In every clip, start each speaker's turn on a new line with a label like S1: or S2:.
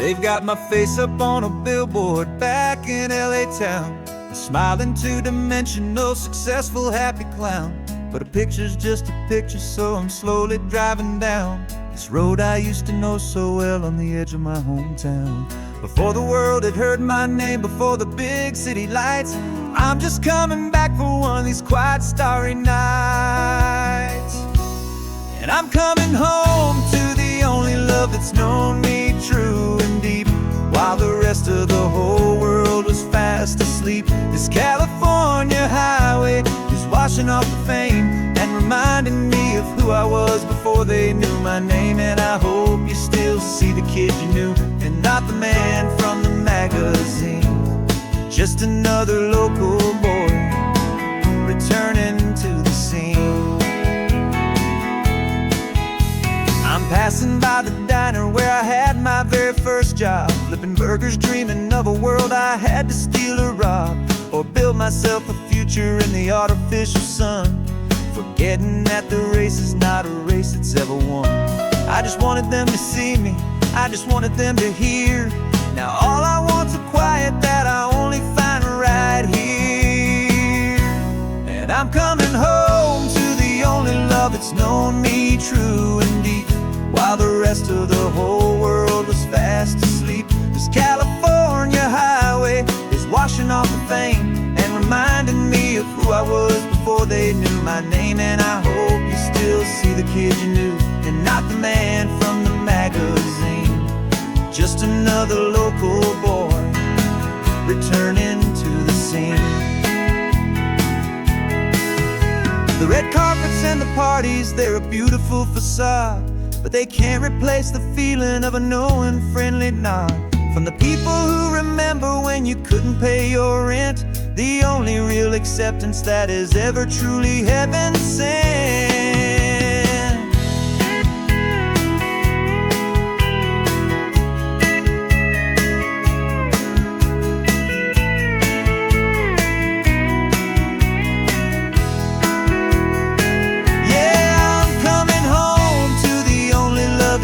S1: They've got my face up on a billboard back in LA town, a smiling two-dimensional, successful, happy clown. But a picture's just a picture, so I'm slowly driving down this road I used to know so well on the edge of my hometown. Before the world had heard my name, before the big city lights, I'm just coming back for one of these quiet, starry nights. And I'm coming home to the only love that's known me true and deep, while the rest of the whole world was fast asleep. This California highway is washing off the fame and reminding me of who I was before they knew my name. And I hope you still see the kid you knew, and not the man from the magazine. Just another local boy returning to the scene. I'm passing by the diner where I had my very first job, flipping burgers, dreaming of a world I had to steal or rob, or build myself a future in the artificial sun, forgetting that the race is not a race that's ever won. I just wanted them to see me, I just wanted them to hear. Now all I want's a quiet that I only find right here. And I'm coming home to the only love that's known me true and deep, while the rest of the whole world was fast asleep. This California highway is washing off the fame and reminding me of who I was before they knew my name. And I hope you still see the kid you knew, and not the man from the magazine. Just another local boy returning to the scene. The red carpets and the parties, they're a beautiful facade, but they can't replace the feeling of a knowing, friendly nod from the people who remember when you couldn't pay your rent. The only real acceptance that is ever truly heaven sent.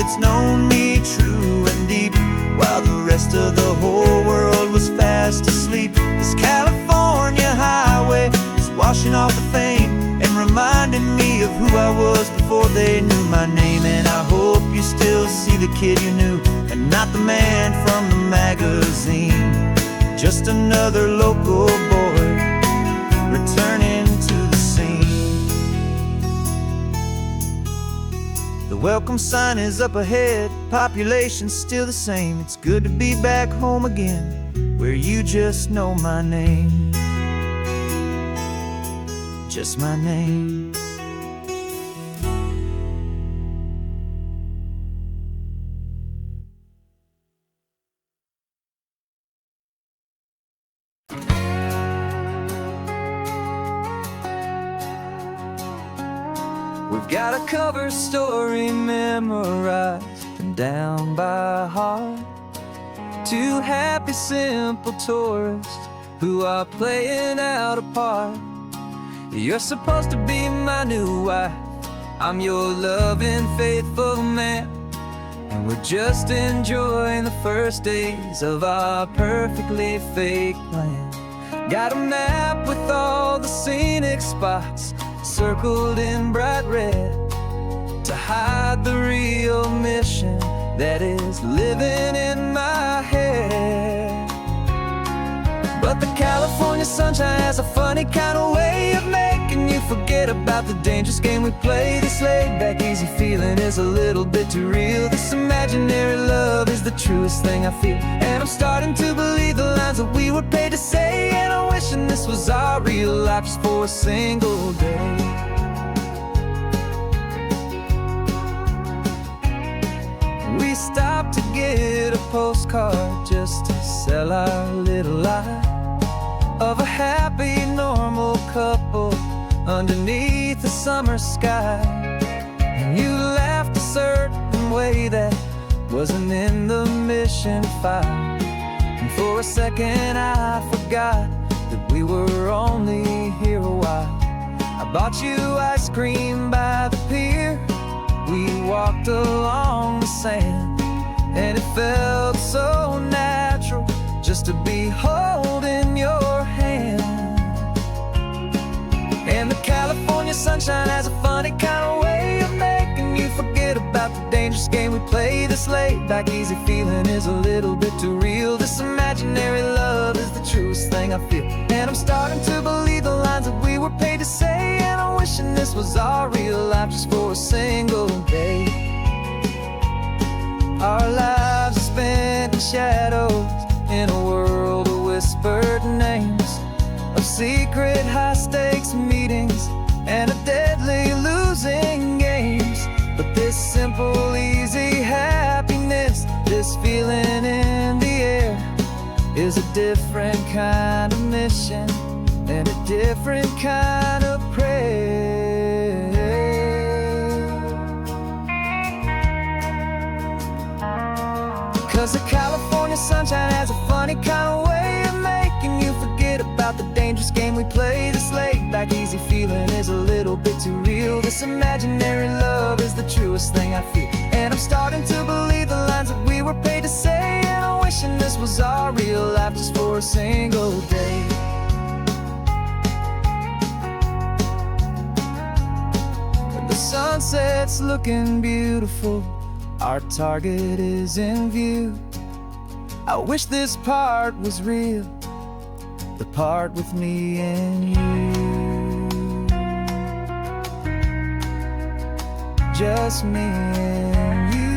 S1: It's known me true and deep, while the rest of the whole world was fast asleep. This California highway is washing off the fame and reminding me of who I was before they knew my name. And I hope you still see the kid you knew, and not the man from the magazine. Just another local boy returning to the scene. The welcome sign is up ahead, population's still the same. It's good to be back home again, where you just know my name. Just my name. We've got a cover story memorized and down by heart. Two happy, simple tourists who are playing out a part. You're supposed to be my new wife, I'm your loving, faithful man, and we're just enjoying the first days of our perfectly fake plan. Got a map with all the scenic spots circled in bright red to hide the real mission that is living in my head. But the California sunshine has a funny kind of way of making you forget about the dangerous game we play. This laid-back, easy feeling is a little bit too real. This imaginary love is the truest thing I feel, and I'm starting to believe the lines that we were paid to say. And I'm wishing this was our real life just for a single day. We stopped to get a postcard just to sell our little lie of a happy, normal couple underneath the summer sky. And you laughed a certain way that wasn't in the mission file, and for a second I forgot that we were only here a while. I bought you ice cream by the pier, we walked along the sand, and it felt so just to be holding your hand. And the California sunshine has a funny kind of way of making you forget about the dangerous game we play. This laid back easy feeling is a little bit too real. This imaginary love is the truest thing I feel. And I'm starting to believe the lines that we were paid to say. And I'm wishing this was our real life just for a single day. Our lives are spent in shadows, in a world of whispered names, of secret high-stakes meetings and of deadly losing games. But this simple, easy happiness, this feeling in the air, is a different kind of mission and a different kind of prayer. 'Cause the California sunshine has a funny kind of way of making you forget about the dangerous game we play. This laid back easy feeling is a little bit too real. This imaginary love is the truest thing I feel. And I'm starting to believe the lines that we were paid to say. And I'm wishing this was our real life just for a single day. When the sunset's looking beautiful, our target is in view. I wish this part was real, the part with me and you. Just me and you.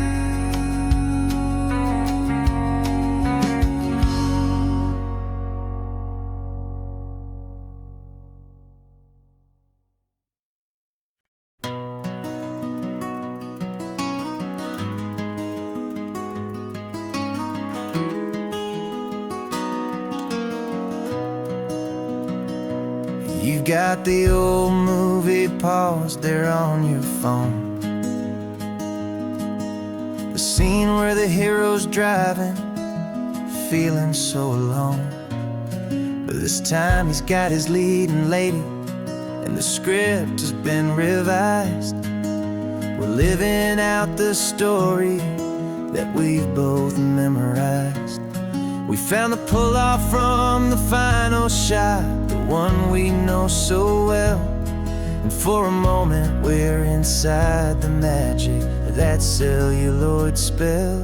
S1: You've got the old movie paused there on your phone, the scene where the hero's driving, feeling so alone. But this time he's got his leading lady, and the script has been revised. We're living out the story that we've both memorized. We found the pull-off from the final shot, the one we know so well. And for a moment we're inside the magic of that celluloid spell.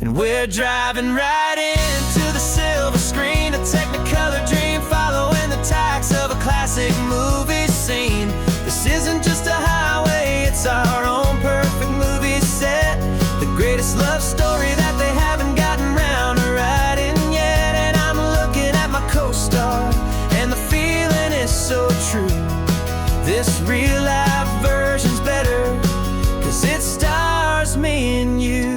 S1: And we're driving right into the silver screen, a technicolor dream following the tacks of a classic movie scene. This isn't just a highway, it's our own perfect movie set, the greatest love story that they haven't gotten round to writing yet. And I'm looking at my co-star, and the feeling is so true. This real life version's better, 'cause it stars me and you.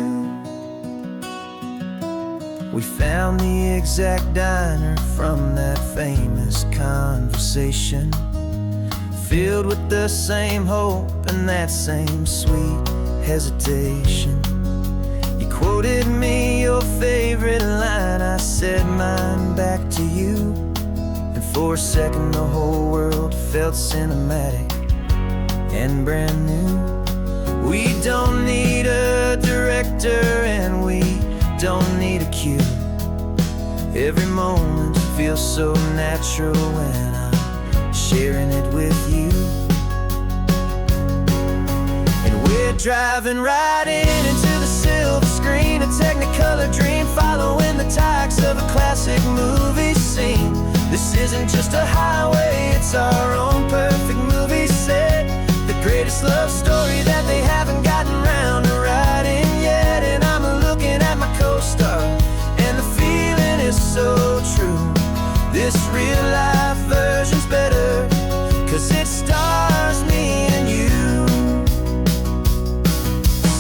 S1: We found the exact diner from that famous conversation, filled with the same hope and that same sweet hesitation. You quoted me your favorite line, I said mine back to you. And for a second the whole world felt cinematic and brand new. We don't need a director and we don't need a cue. Every moment feels so natural when I'm sharing it with you. And we're driving right into the silver screen, a technicolor dream following the tacks of a classic movie scene. This isn't just a highway, it's our own perfect movie set, the greatest love story that they haven't gotten round to writing yet. And I'm looking at my co-star, and the feeling is so true. This real life version's better, 'cause it stars me and you.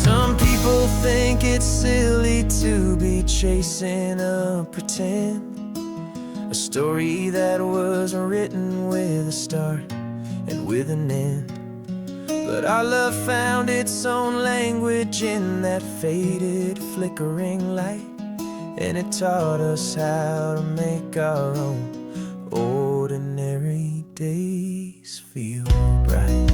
S1: Some people think it's silly to be chasing a pretend, a story that was written with a start and with an end. But our love found its own language in that faded, flickering light, and it taught us how to make our own ordinary days feel bright.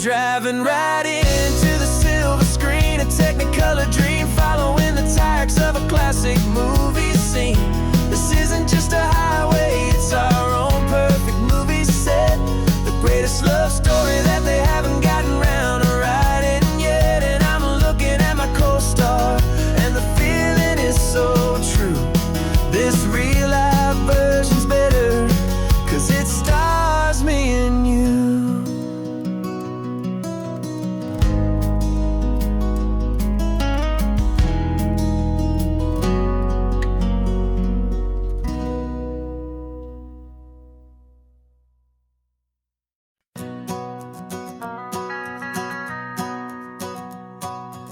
S1: driving right into the silver screen, a Technicolor dream, following the tires of a classic movie scene. This isn't just a highway, it's our own perfect movie set, the greatest love story that they haven't gotten round to writing yet. And I'm looking at my co-star, and the feeling is so true. This real life version's better, 'cause it stars me and you.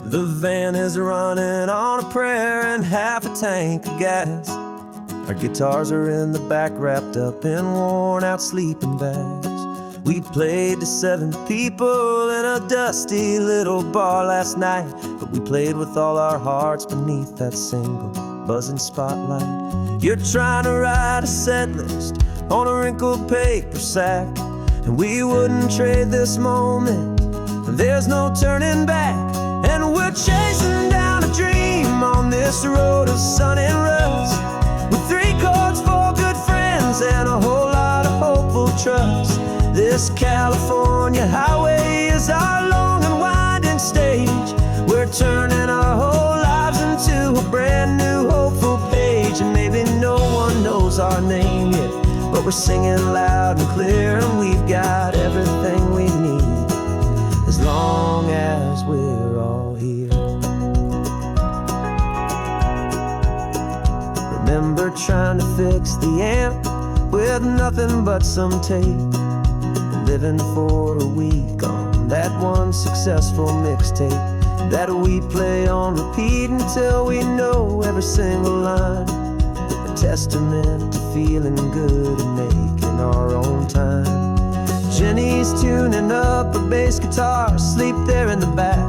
S1: The van is running on a prayer and half a tank of gas. Our guitars are in the back, wrapped up in worn-out sleeping bags. We played to 7 people in a dusty little bar last night, but we played with all our hearts beneath that single buzzing spotlight. You're trying to write a set list on a wrinkled paper sack, and we wouldn't trade this moment. There's no turning back. And we're chasing down a dream on this road of sun and rust, with 3 chords, 4 good friends, and a whole lot of hopeful trust. This California highway is our long and winding stage. We're turning our whole lives into a brand new hopeful page. And maybe no one knows our name yet, but we're singing loud and clear, and we've got everything we need, as long as we're all here. Remember trying to fix the amp with nothing but some tape, and living for a week on that one successful mixtape that we play on repeat until we know every single line. A testament to feeling good and making our own time. Jenny's tuning up her bass guitar, asleep there in the back.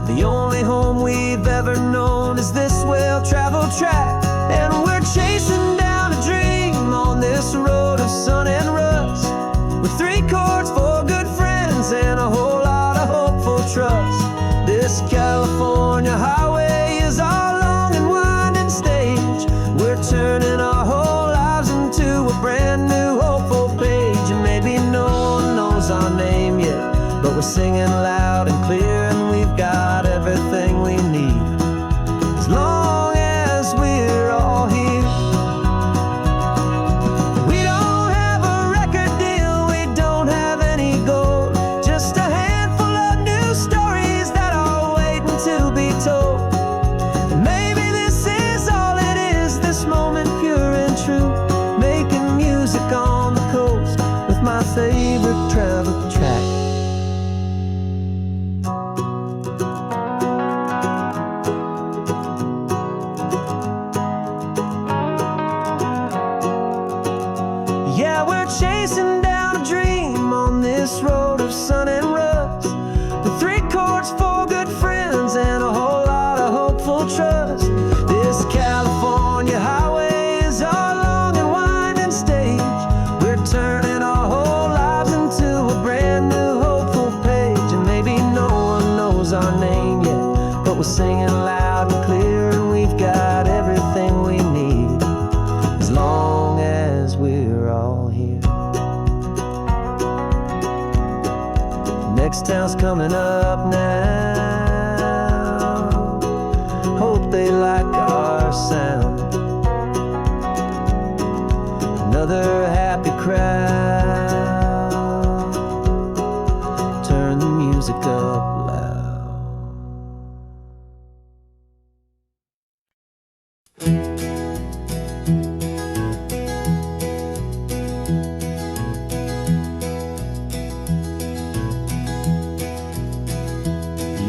S1: The only home we've ever known is this well-traveled track. And we're chasing down a dream on this road of sun and rust, with 3 chords, 4 good friends, and a whole lot of hopeful trust. This California highway is our long and winding stage. We're turning our whole lives into a brand new hopeful page. And maybe no one knows our name yet, but we're singing loud and clear, and we've got everything we need, as long as we're all here. We don't have a record deal, we don't have any gold, just a handful of new stories that are waiting to be told. And maybe this is all it is, this moment pure and true, making music on the coast with my favorite travel track. Yeah, we're chasing down a dream on this road of sun and rust, with 3 chords, 4 good friends, and a whole lot of hopeful trust. This California highway is our long and winding stage. We're turning our whole lives into a brand new hopeful page. And maybe no one knows our name yet, but we're singing loud and clear, and we've got everything we need, as long as we're all here. Next town's coming up now, hope they like our sound. Another happy crowd, turn the music up loud.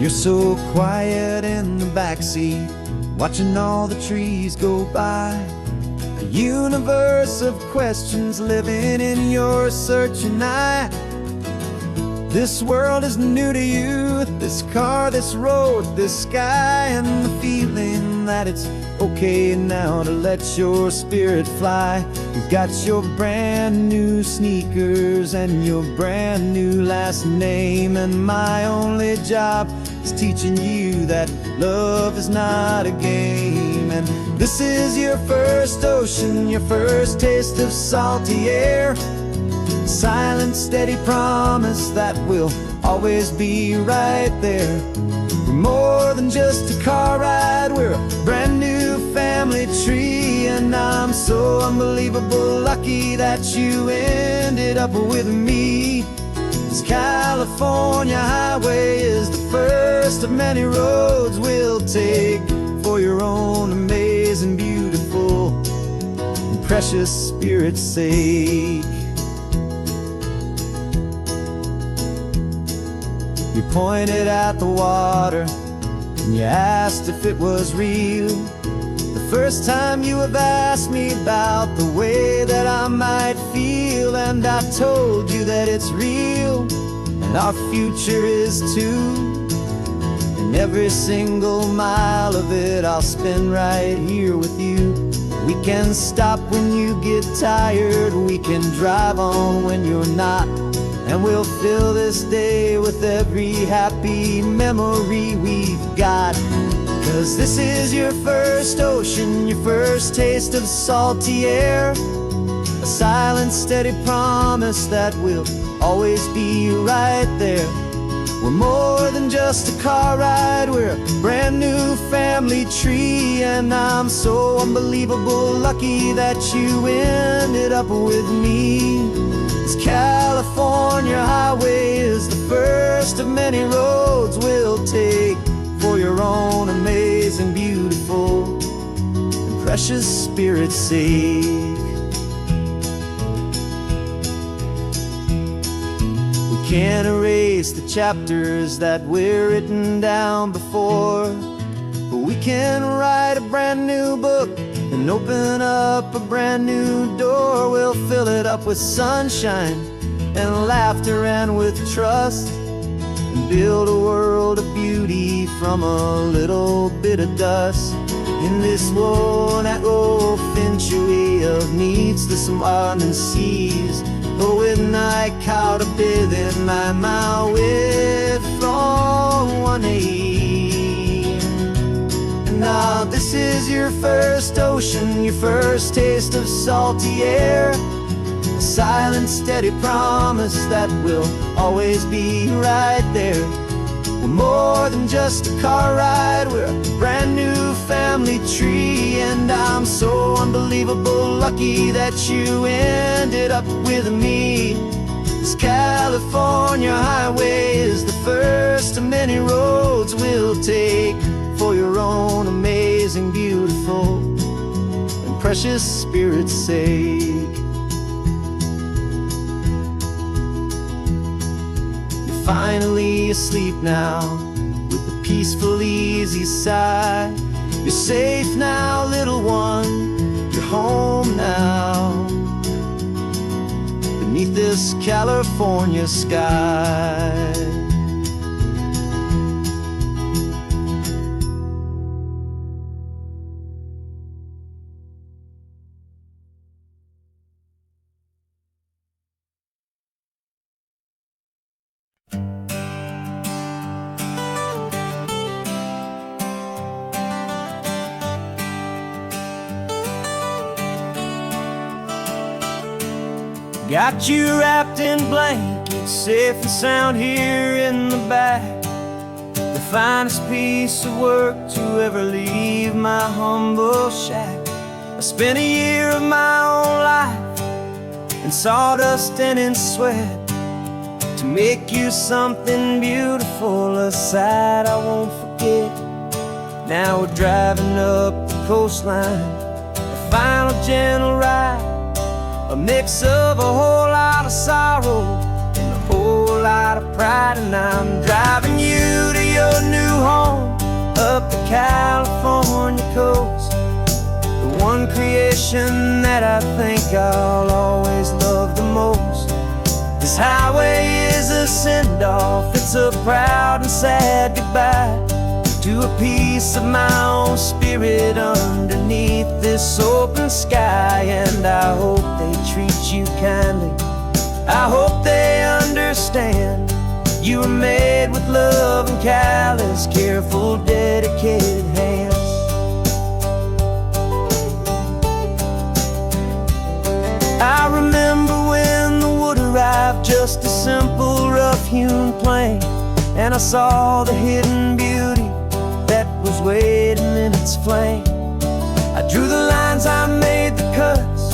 S1: You're so quiet in the backseat, watching all the trees go by. A universe of questions living in your searching eye. This world is new to you, this car, this road, this sky, and the feeling them that it's okay now to let your spirit fly. You got your brand new sneakers and your brand new last name, and my only job is teaching you that love is not a game. And this is your first ocean, your first taste of salty air, silent, steady promise that we'll always be right there. We're more than just a car ride, we're a brand new family tree, and I'm so unbelievable lucky that you ended up with me. This California highway is the first of many roads we'll take for your own amazing, beautiful, and precious spirit's sake. You pointed at the water and you asked if it was real. The first time you have asked me about the way that I might feel, and I told you that it's real and our future is too. And every single mile of it I'll spend right here with you. We can stop when you get tired, we can drive on when you're not, and we'll fill this day with every happy memory we've got. 'Cause this is your first ocean, your first taste of salty air, a silent, steady promise that we'll always be right there. We're more than just a car ride, we're a brand new family tree, and I'm so unbelievable lucky that you ended up with me. This California highway is the first of many roads we'll take for your own amazing, beautiful, and precious spirit's sake. We can't erase the chapters that we're written down before, but we can write a brand new book and open up a brand new door. We'll fill it up with sunshine and laughter and with trust, and build a world of beauty from a little bit of dust. In this world that finchuy of needs to some and seas, but with night caught a bit in my way from one aim. Now this is your first ocean, your first taste of salty air, a silent, steady promise that we'll always be right there. We're more than just a car ride, we're a brand new family tree, and I'm so unbelievable lucky that you ended up with me. This California highway is the first of many roads we'll take for your own amazing, beautiful, and precious spirit's sake. You're finally asleep now with a peaceful, easy sigh. You're safe now, little one, you're home now, beneath this California sky. Got you wrapped in blankets, safe and sound here in the back. The finest piece of work to ever leave my humble shack. I spent a year of my own life in sawdust and in sweat to make you something beautiful, a sight I won't forget. Now we're driving up the coastline, a final gentle ride, a mix of a whole lot of sorrow and a whole lot of pride. And I'm driving you to your new home up the California coast, the one creation that I think I'll always love the most. This highway is a send-off, it's a proud and sad goodbye to a piece of my own spirit underneath this open sky. And I hope they treat you kindly, I hope they understand you were made with love and callous, careful, dedicated hands. I remember when the wood arrived, just a simple rough-hewn plank, and I saw the hidden beauty that was waiting in its flame. I drew the lines, I made the cuts,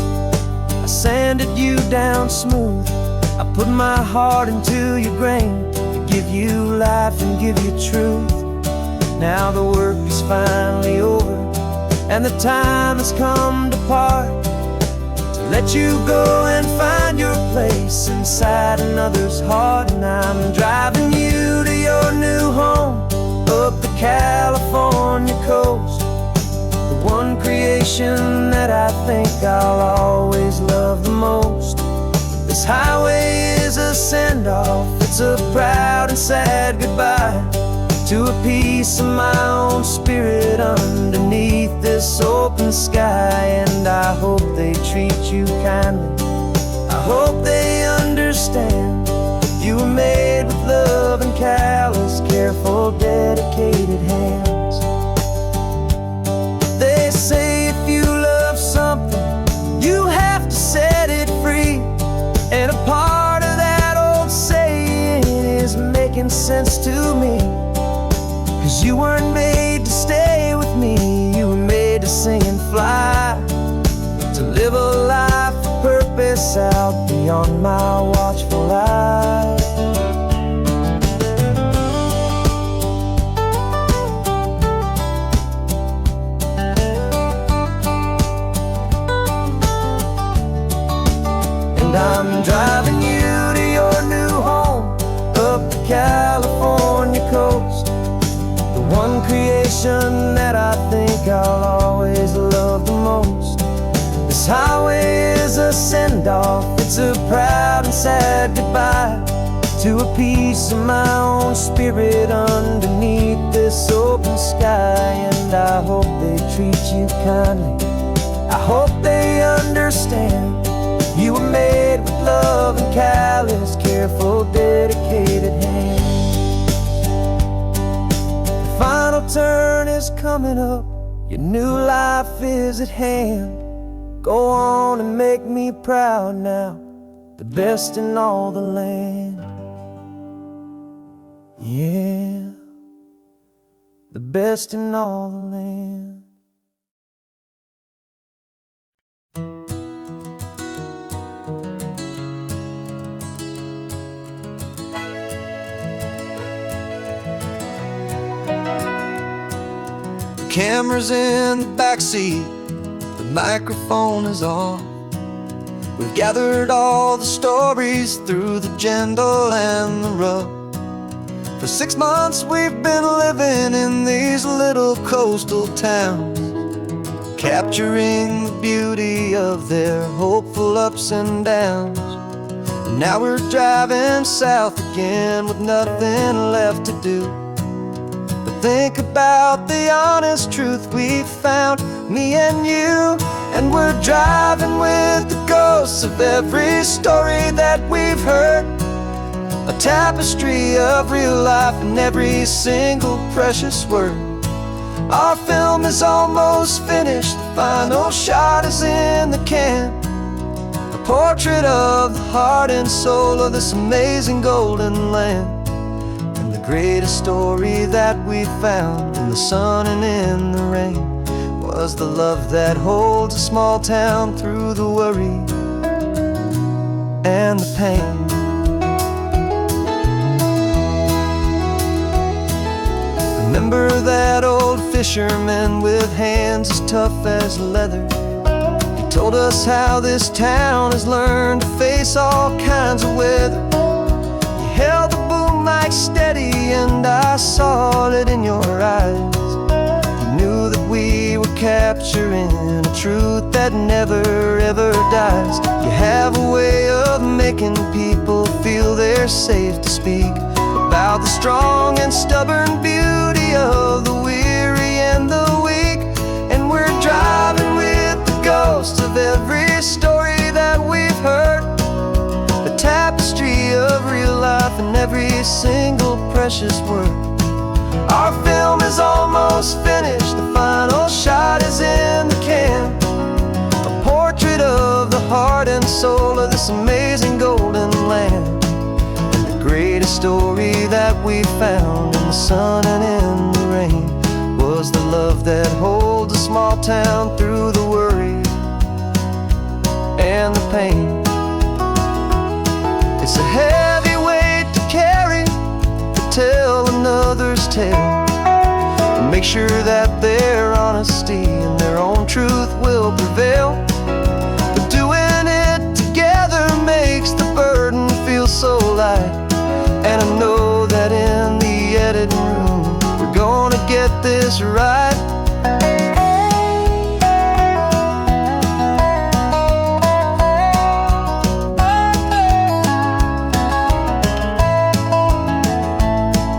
S1: I sanded you down smooth. I put my heart into your grain to give you life and give you truth. Now the work is finally over, and the time has come to part, to let you go and find your place inside another's heart. And I'm driving you to your new home up the California coast, the one creation that I think I'll always love the most. This highway is a send-off, it's a proud and sad goodbye to a piece of my own spirit underneath this open sky. And I hope they treat you kindly, I hope they understand you were made with love and callous, careful, dedicated hands. They say if you love something, you have to set it free. And a part of that old saying is making sense to me, 'cause you weren't made to stay with me, you were made to sing and fly, to live a life of purpose out beyond my watchful eye. And I'm driving you to your new home up the California coast, the one creation that I think I'll always love the most. This highway is a send-off, it's a proud and sad goodbye to a piece of my own spirit underneath this open sky. And I hope they treat you kindly, I hope they understand you were made with love and callous, careful, dedicated hands. The final turn is coming up, your new life is at hand. Go on and make me proud now, the best in all the land. Yeah, the best in all the land. Camera's in the backseat, the microphone is on. We've gathered all the stories through the gentle and the rough. For 6 months we've been living in these little coastal towns, capturing the beauty of their hopeful ups and downs. And now we're driving south again with nothing left to do. Think about the honest truth we found, me and you. And we're driving with the ghosts of every story that we've heard, a tapestry of real life in every single precious word. Our film is almost finished, the final shot is in the can, a portrait of the heart and soul of this amazing golden land. Greatest story that we found in the sun and in the rain was the love that holds a small town through the worry and the pain. Remember that old fisherman with hands as tough as leather? He told us how this town has learned to face all kinds of weather. You held the boom mic steady and I saw it in your eyes. You knew that we were capturing a truth that never ever dies. You have a way of making people feel they're safe to speak about the strong and stubborn beauty of the weary and the weak. And we're driving with the ghosts of every story that we've heard, a tapestry of real life in every single precious word. Our film is almost finished, the final shot is in the can, a portrait of the heart and soul of this amazing golden land. And the greatest story that we found in the sun and in the rain was the love that holds a small town through the worry and the pain. It's a heavy weight to carry, to tell another's tale, and make sure that their honesty and their own truth will prevail. But doing it together makes the burden feel so light. And I know that in the editing room we're gonna get this right.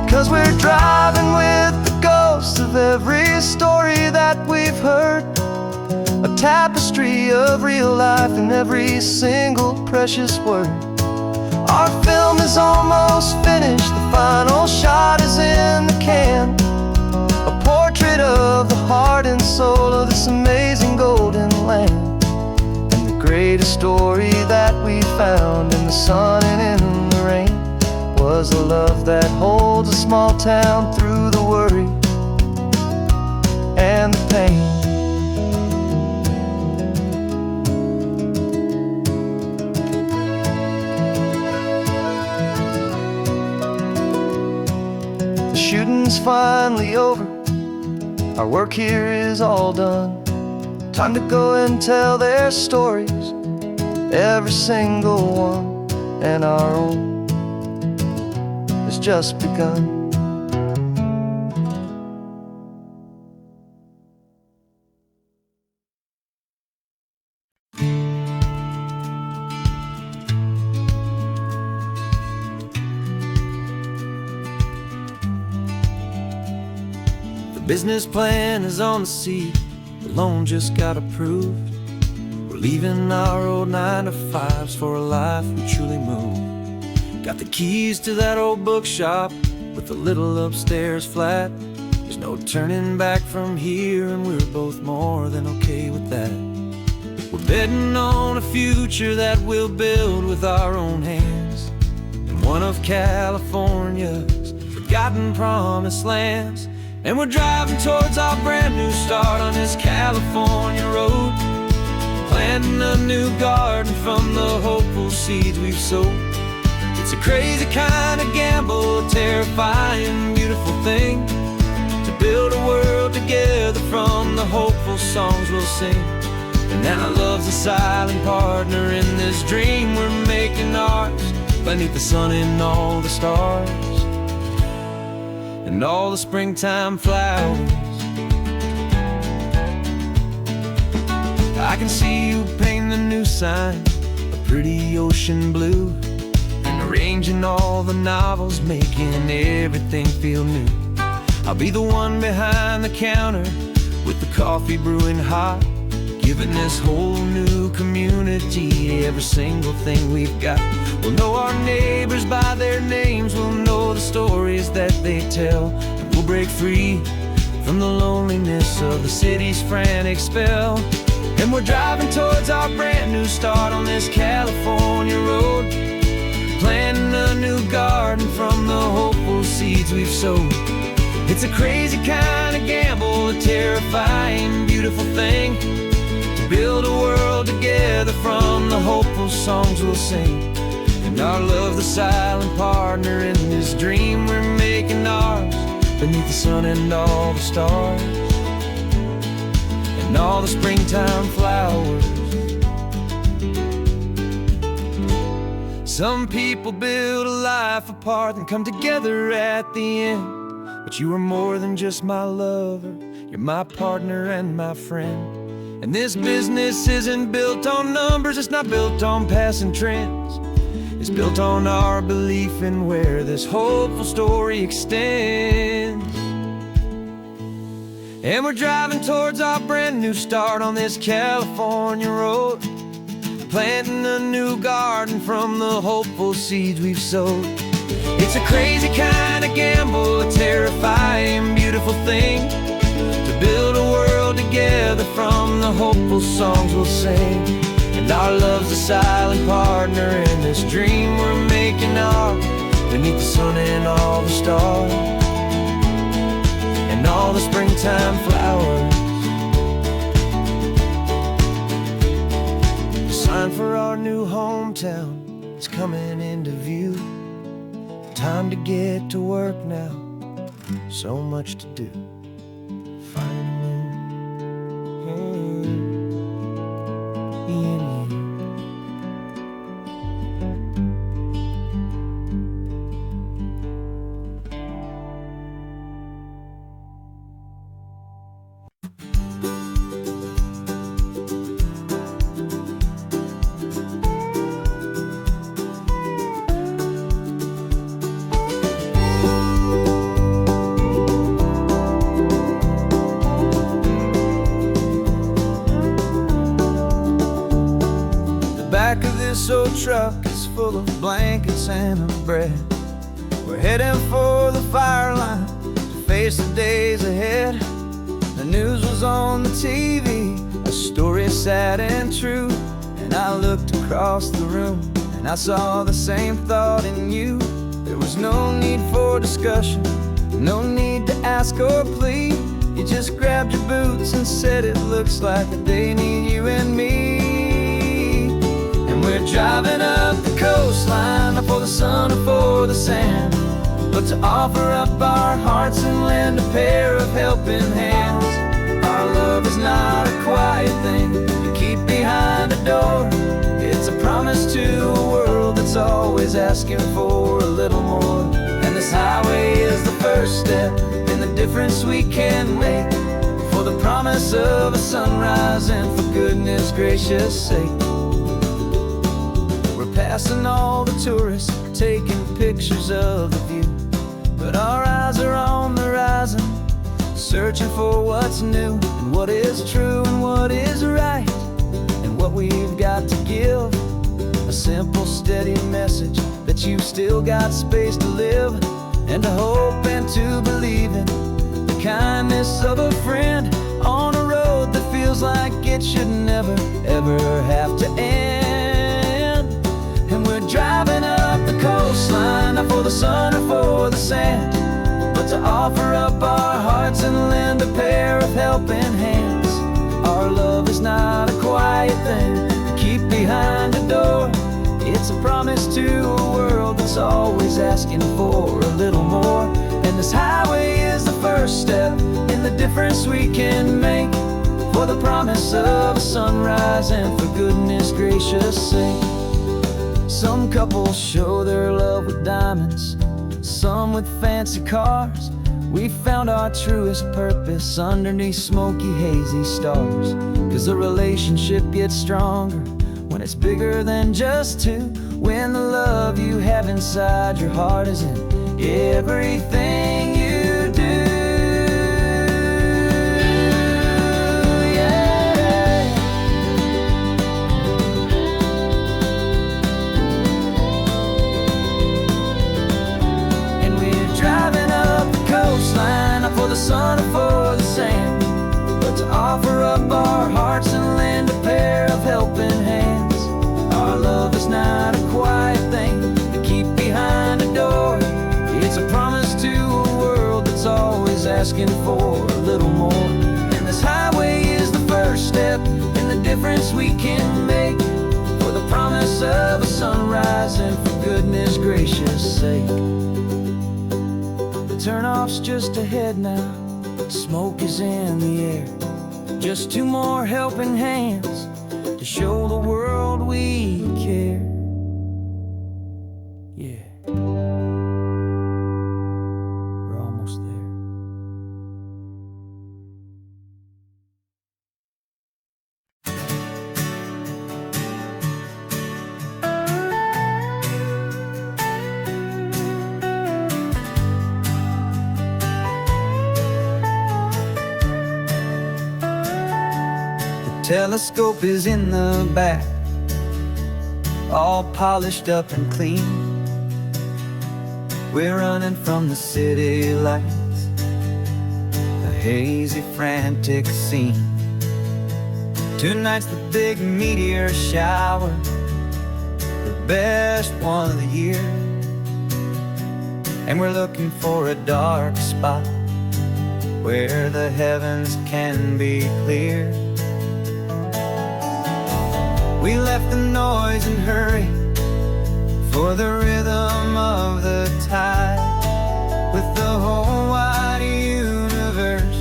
S1: 'Cause we're driving with the ghosts of every story that we've heard, a tapestry of real life in every single precious word. Our film is almost finished, the final shot is in the can, a portrait of the heart and soul of this amazing golden land. And the greatest story that we found in the sun and in the rain was a love that holds a small town through the worry and the pain. The shooting's finally over, our work here is all done. Time to go and tell their stories, every single one, and our own has just begun. The business plan is on the seat, the loan just got approved. We're leaving our old 9-to-5s for a life we truly move. Got the keys to that old bookshop with the little upstairs flat. There's no turning back from here, and we're both more than okay with that. We're betting on a future that we'll build with our own hands, in one of California's forgotten promised lands. And we're driving towards our brand new start on this California road, planting a new garden from the hopeful seeds we've sowed. It's a crazy kind of gamble, a terrifying, beautiful thing, to build a world together from the hopeful songs we'll sing. And now love's a silent partner in this dream we're making ours, beneath the sun and all the stars and all the springtime flowers. I can see you painting the new sign a pretty ocean blue, arranging all the novels, making everything feel new. I'll be the one behind the counter with the coffee brewing hot, giving this whole new community every single thing we've got. We'll know our neighbors by their names, we'll know the stories that they tell, and we'll break free from the loneliness of the city's frantic spell. And we're driving towards our brand new start on this California road, planting a new garden from the hopeful seeds we've sowed. It's a crazy kind of gamble, a terrifying, beautiful thing, to build a world together from the hopeful songs we'll sing. And our love, the silent partner in this dream we're making ours, beneath the sun and all the stars and all the springtime flowers. Some people build a life apart and come together at the end, but you are more than just my lover, you're my partner and my friend. And this business isn't built on numbers, it's not built on passing trends. is built on our belief in where this hopeful story extends. And we're driving towards our brand new start on this California road, planting a new garden from the hopeful seeds we've sowed. It's a crazy kind of gamble, a terrifying, beautiful thing, to build a world together from the hopeful songs we'll sing. And our love's a silent partner in this dream we're making ours, beneath the sun and all the stars, and all the springtime flowers. The sign for our new hometown is coming into view. Time to get to work now, so much to do. Back of this old truck is full of blankets and a bread. We're heading for the fire line to face the days ahead. The news was on the TV, a story sad and true, and I looked across the room and I saw the same thought in you. There was no need for discussion, no need to ask or plead. You just grabbed your boots and said it looks like a day need you and me. We're driving up the coastline, not for the sun or for the sand, but to offer up our hearts and lend a pair of helping hands. Our love is not a quiet thing you keep behind a door. It's a promise to a world that's always asking for a little more. And this highway is the first step in the difference we can make, for the promise of a sunrise and for goodness gracious sake. Passing all the tourists, taking pictures of the view, but our eyes are on the horizon, searching for what's new and what is true and what is right, and what we've got to give. A simple, steady message that you've still got space to live, and to hope and to believe in the kindness of a friend on a road that feels like it should never, ever have to end. And we're driving up the coastline, not for the sun or for the sand, but to offer up our hearts and lend a pair of helping hands. Our love is not a quiet thing to keep behind a door. It's a promise to a world that's always asking for a little more. And this highway is the first step in the difference we can make, for the promise of a sunrise and for goodness gracious sake. Some couples show their love with diamonds, some with fancy cars. We found our truest purpose underneath smoky, hazy stars. 'Cause a relationship gets stronger when it's bigger than just two, when the love you have inside your heart is in everything you do. Not for the sun or for the sand, but to offer up our hearts and lend a pair of helping hands. Our love is not a quiet thing to keep behind a door. It's a promise to a world that's always asking for a little more. And this highway is the first step in the difference we can make, for the promise of a sunrise and for goodness gracious sake. Turnoff's just ahead now, smoke is in the air. Just two more helping hands to show the world we care. Yeah, we're almost there. telescope is in the back, all polished up and clean. We're running from the city lights, a hazy, frantic scene. Tonight's the big meteor shower, the best one of the year. And we're looking for a dark spot where the heavens can be clear. We left the noise and hurry for the rhythm of the tide, with the whole wide universe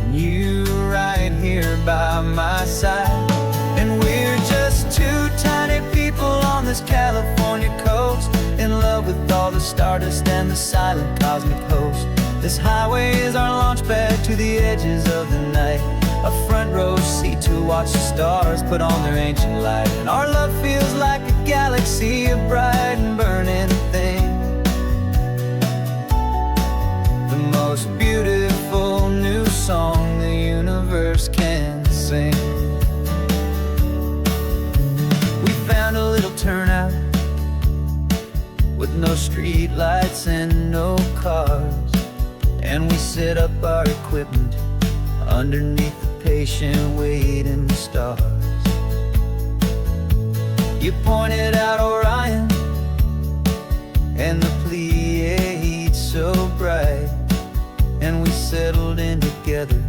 S1: and you right here by my side. And we're just two tiny people on this California coast, in love with all the stardust and the silent cosmic host. This highway is our launch pad to the edges of the night, a front row seat to watch the stars put on their ancient light. And our love feels like a galaxy, a bright and burning thing, the most beautiful new song the universe can sing. We found a little turnout with no street lights and no cars, and we set up our equipment underneath the patient waiting stars. You pointed out Orion and the Pleiades so bright, and we settled in together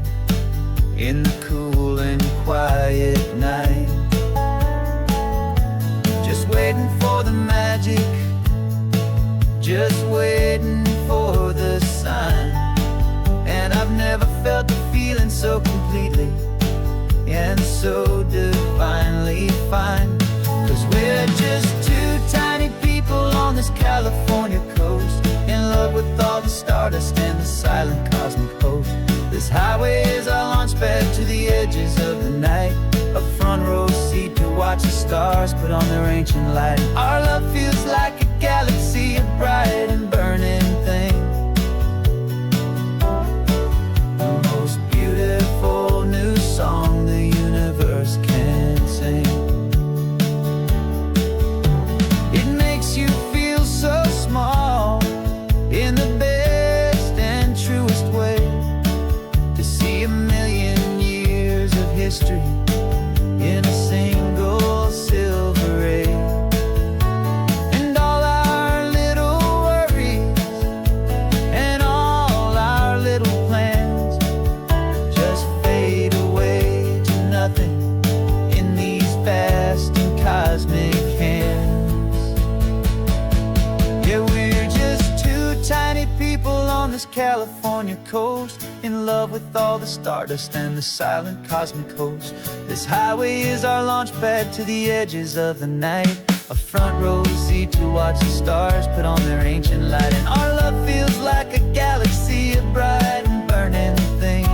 S1: in the cool and quiet night, just waiting for the magic, just waiting for the sign. And I've never felt the feeling so completely and so divinely fine. 'Cause we're just two tiny people on this California coast, in love with all the stardust and the silent cosmic host. This highway is our launch pad to the edges of the night, a front row seat to watch the stars put on their ancient light. Our love feels like a galaxy, a bright and burning thing, the most beautiful new song the universe can sing. It makes you feel so small in the best and truest way, to see a million years of history in a single silver ray. And all our little worries and all our little plans just fade away to nothing in these vast and cosmic hands. Yeah, we're just two tiny people on this California coast, in love with all the stardust and the silent cosmic host. This highway is our launch pad to the edges of the night, a front row seat to watch the stars put on their ancient light. And our love feels like a galaxy, a bright and burning thing,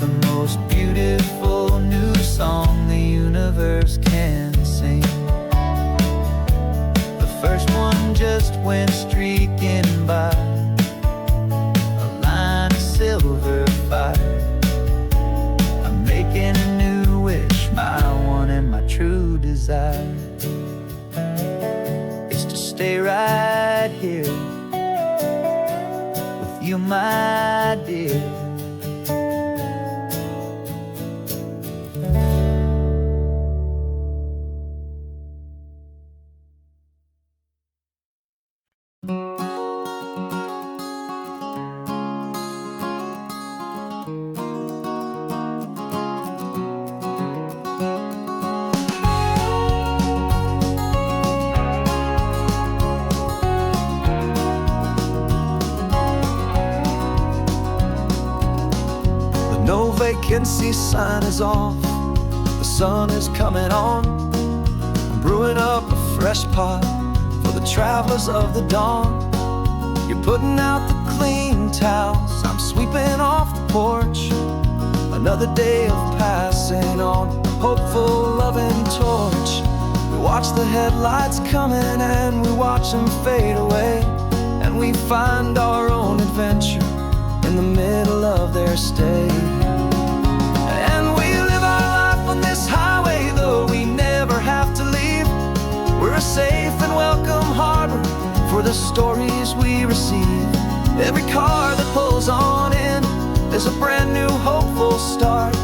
S1: the most beautiful new song the universe can sing. The first one just went streaking by, a line of silver fire. I'm making a new wish, my one and my true desire is to stay right here with you, my dear. No vacancy sign is off, the sun is coming on. I'm brewing up a fresh pot for the travelers of the dawn. You're putting out the clean towels, I'm sweeping off the porch. Another day of passing on, hopeful loving torch. We watch the headlights coming and we watch them fade away, and we find our own adventure in the middle of their stay. on this highway, though we never have to leave. We're a safe and welcome harbor for the stories we receive. Every car that pulls on in is a brand new hopeful start,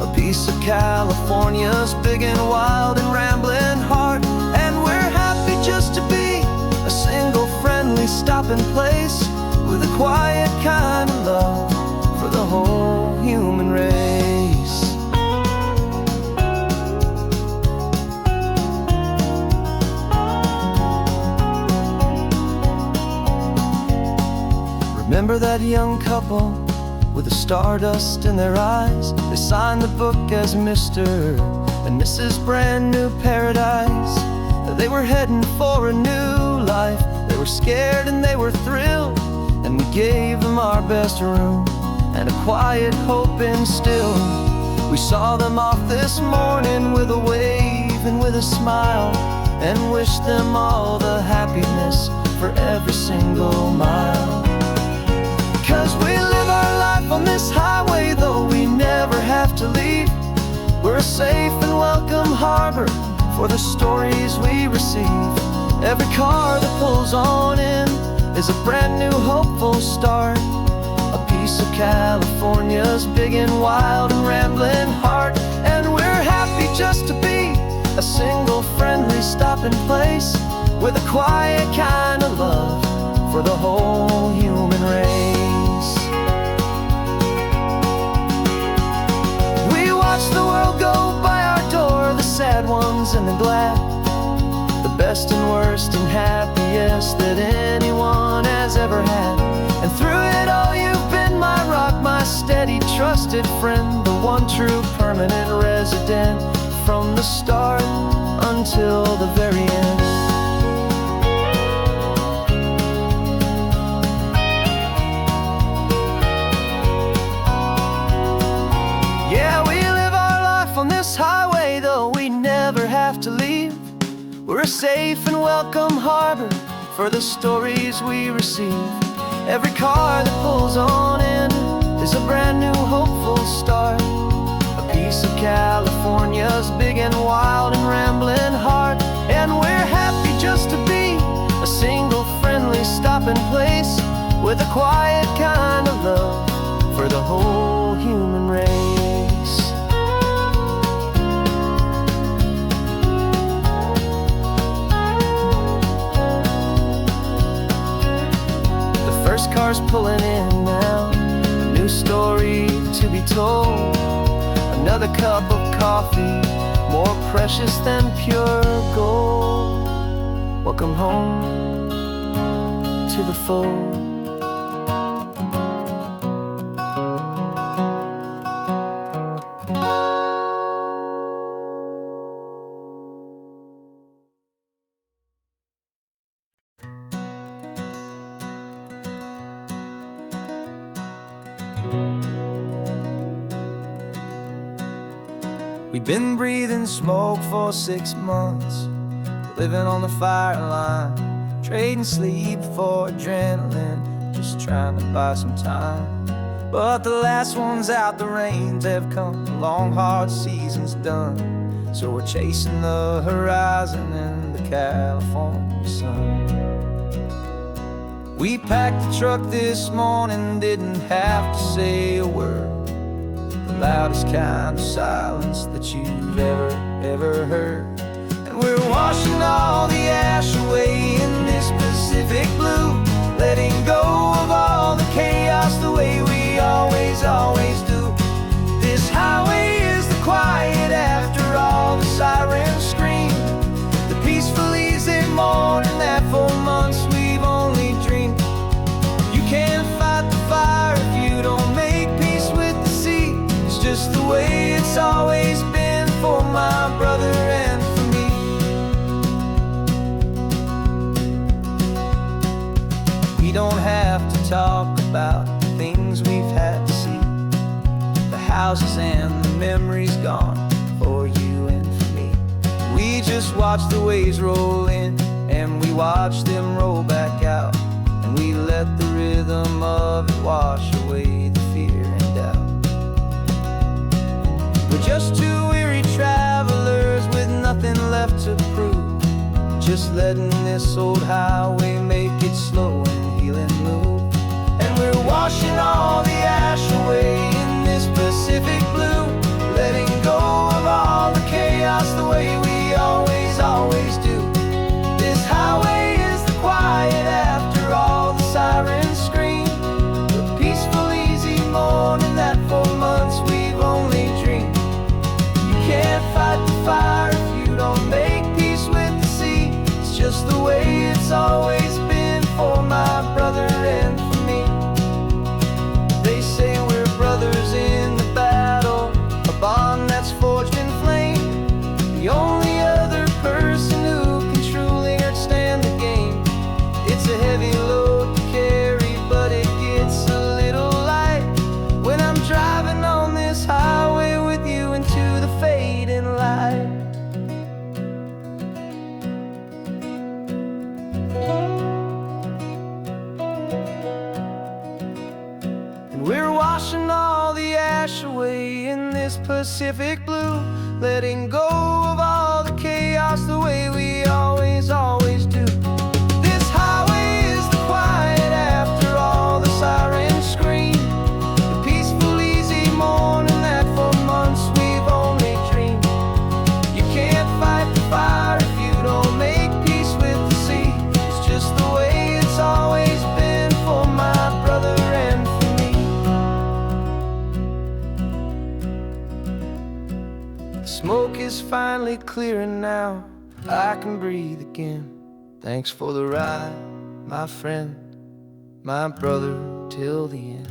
S1: a piece of California's big and wild and rambling heart. And we're happy just to be a single friendly stopping place with a quiet kind of love for the whole human race. Remember that young couple with the stardust in their eyes? They signed the book as Mr. and Mrs. Brand New Paradise. They were heading for a new life. They were scared and they were thrilled, and we gave them our best room and a quiet hope instilled. We saw them off this morning with a wave and with a smile, and wished them all the happiness for every single mile. 'Cause we live our life on this highway, though we never have to leave. We're a safe and welcome harbor for the stories we receive. Every car that pulls on in is a brand new hopeful start, a piece of California's big and wild and rambling heart. And we're happy just to be a single friendly stopping place with a quiet kind of love for the whole human race. We watch the world go by our door, the sad ones and the glad, the best and worst and happiest that anyone has ever had. And through it all you've been my rock, my steady trusted friend, the one true permanent resident from the start until the very end. Yeah, we live our life on this highway, though we never have to leave. We're a safe and welcome harbor for the stories we receive. Every car that pulls on in is a brand new hopeful start, a piece of California's big and wild and rambling heart. And we're happy just to be a single friendly stopping place with a quiet kind of love for the whole human race. First car's pulling in now, a new story to be told. Another cup of coffee, more precious than pure gold. Welcome home to the fold. We've been breathing smoke for 6 months, living on the fire line, trading sleep for adrenaline, just trying to buy some time. But the last one's out, the rains have come, the long hard season's done. So we're chasing the horizon in the California sun. We packed the truck this morning, didn't have to say a word, the loudest kind of silence that you've ever heard. And we're washing all the ash away in this Pacific blue, letting go of all the chaos the way we always do. This highway is the quiet after all the sirens scream, the peaceful easy morning that for months we've only dreamed. You can't fight the fire if you don't make peace with the sea. It's just the way it's always been for my brother and for me. We don't have to talk about the things we've had to see, the houses and the memories gone for you and for me. We just watch the waves roll in, and we watch them roll back out, and we let the rhythm of it wash away the fear and doubt. We're just too weary just letting this old highway make it slow and healing move. And we're washing all the ash away in this Pacific blue, letting go of all the chaos the way we always do. This highway is the quiet after all the sirens scream, the peaceful, easy morning that for months we've only dreamed. You can't fight the fire if you don't make peace with the sea. It's just the way it's always been for my brother and for me. They say we're brothers in the battle, a bond that's forged in flame. The only other person who can truly understand the game. It's a heavy load to carry, but it gets a little light when I'm driving on this highway with you into the fading light. And we're washing all the ash away in this Pacific blue, letting go of all the chaos the way we always do. This highway is the quiet after all the sirens scream, the peaceful, easy morning that for months we've only dreamed. You can't fight the fire if you don't make peace with the sea. It's just the way it's always been for my brother and for me. The smoke is finally clearing now, I can breathe again. Thanks for the ride, my friend, my brother, till the end.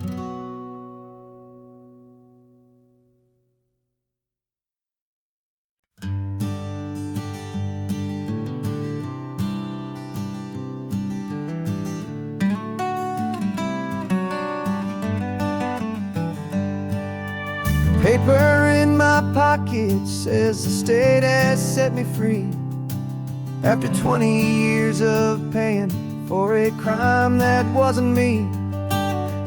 S1: Paper in my pocket says the state has set me free, after 20 years of paying for a crime that wasn't me.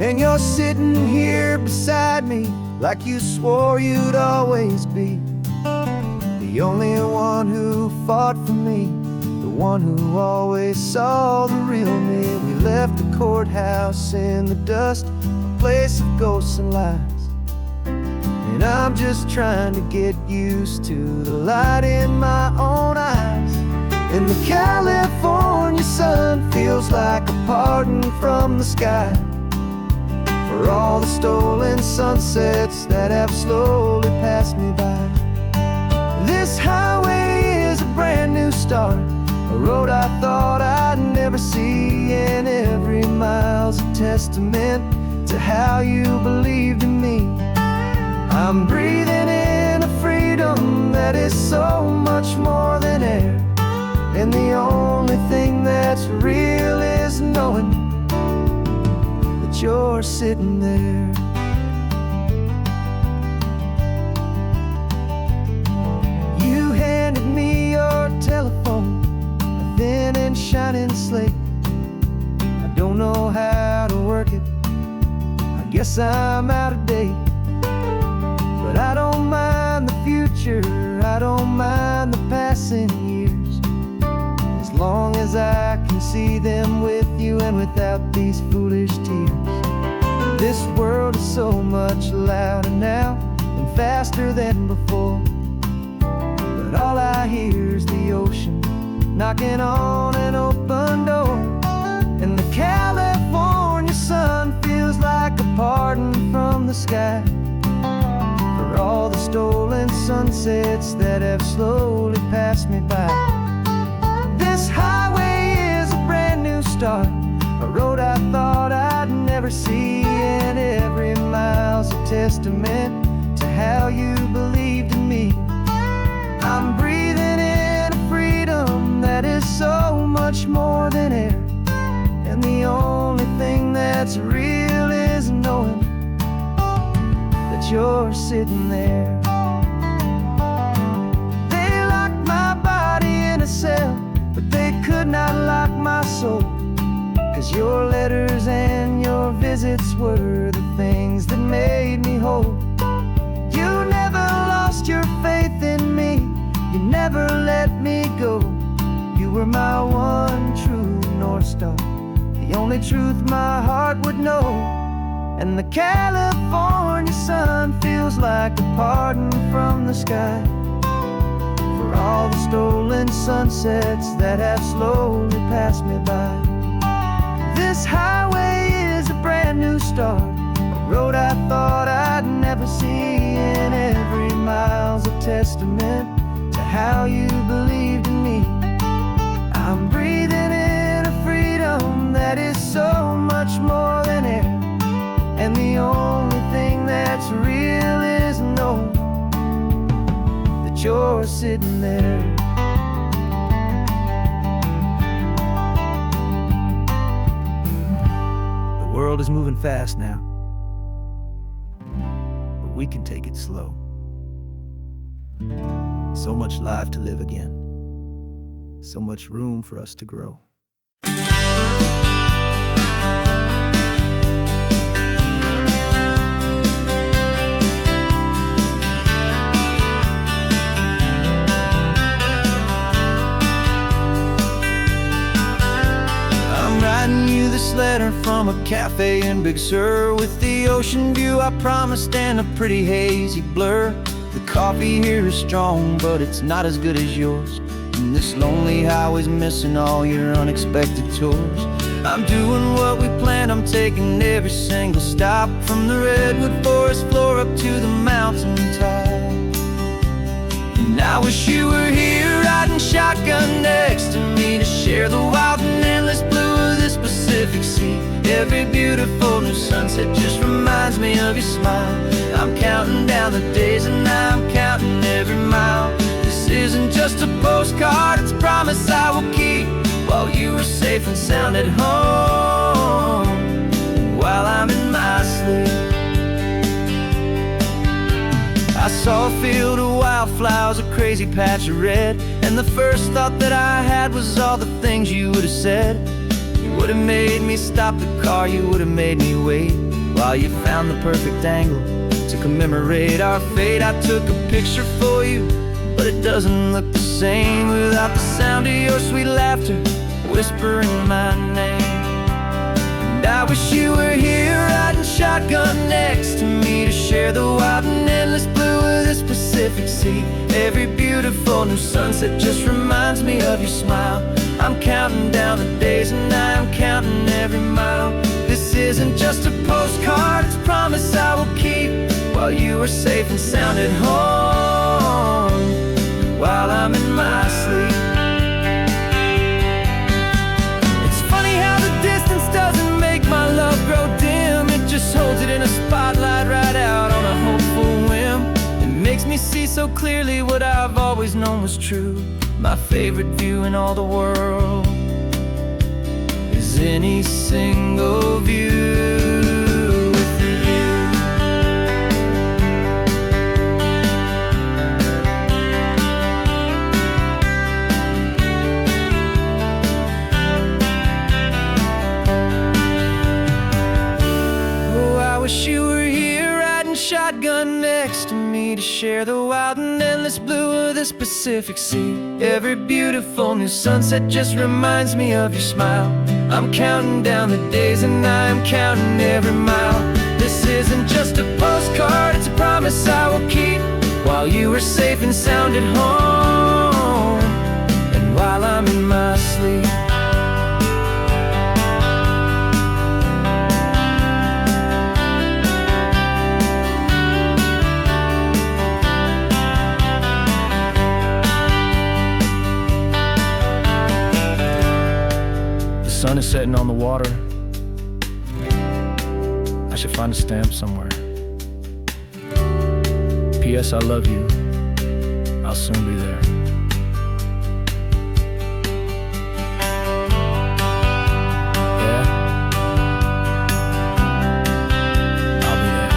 S1: And you're sitting here beside me like you swore you'd always be, the only one who fought for me, the one who always saw the real me. We left the courthouse in the dust, a place of ghosts and lies. And I'm just trying to get used to the light in my own eyes. And the California sun feels like a pardon from the sky for all the stolen sunsets that have slowly passed me by. This highway is a brand new start, a road I thought I'd never see, and every mile's a testament to how you believed in me. I'm breathing in a freedom that is so much more than air, and the only thing that's real is knowing that you're sitting there. You handed me your telephone, a thin and shining slate. I don't know how to work it, I guess I'm out of date. But I don't mind the future, I don't mind the passing years, as long as I can see them with you and without these foolish tears. This world is so much louder now and faster than before, but all I hear is the ocean knocking on an open door. And the California sun feels like a pardon from the sky for all the stolen sunsets that have slowly passed me by. This highway is a brand new start, a road I thought I'd never see, and every mile's a testament to how you believed in me. I'm breathing in a freedom that is so much more than air, and the only thing that's real is knowing that you're sitting there. They locked my body in a cell, but they could not lock my soul, 'cause your letters and your visits were the things that made me whole. You never lost your faith in me, you never let me go. You were my one true North Star, the only truth my heart would know. And the California sun feels like a pardon from the sky for all the stolen sunsets that have slowly passed me by. This highway is a brand new start, a road I thought I'd never see, and every mile's a testament to how you believed in me. I'm breathing in a freedom that is so much more than air, and the only thing that's real is knowing that you're sitting there. The world is moving fast now, but we can take it slow. So much life to live again, so much room for us to grow. Writing you this letter from a cafe in Big Sur, with the ocean view I promised and a pretty hazy blur. The coffee here is strong, but it's not as good as yours, and this lonely highway's missing all your unexpected tours. I'm doing what we planned, I'm taking every single stop, from the redwood forest floor up to the mountain top. And I wish you were here riding shotgun next to me to share the wild and endless blue of this Pacific Sea. Every beautiful new sunset just reminds me of your smile. I'm counting down the days and I'm counting every mile. This isn't just a postcard, it's a promise I will keep, while you are safe and sound at home, while I'm in my sleep. I saw a field of wildflowers, a crazy patch of red, and the first thought that I had was all the things you would have said. You would have made me stop the car, you would have made me wait, while you found the perfect angle to commemorate our fate. I took a picture for you, but it doesn't look the same without the sound of your sweet laughter whispering my name. And I wish you were here riding shotgun next to me to share the wild and endless blue of this Pacific Sea. Every beautiful new sunset just reminds me of your smile. I'm counting down the days and I'm counting every mile. This isn't just a postcard, it's a promise I will keep, while you are safe and sound at home, while I'm in my sleep. It's funny how the distance doesn't make my love grow dim, it just holds it in a spotlight right out on a hopeful whim. It makes me see so clearly what I've always known was true. My favorite view in all the world is any single view with you. Oh, I wish you were here riding shotgun next to me to share the wild and endless blue of this Pacific Sea. Every beautiful new sunset just reminds me of your smile. I'm counting down the days and I'm counting every mile. This isn't just a postcard, it's a promise I will keep, while you are safe and sound at home, and while I'm in my sleep. The sun is setting on the water. I should find a stamp somewhere. P.S. I love you. I'll soon be there. Yeah? I'll be there.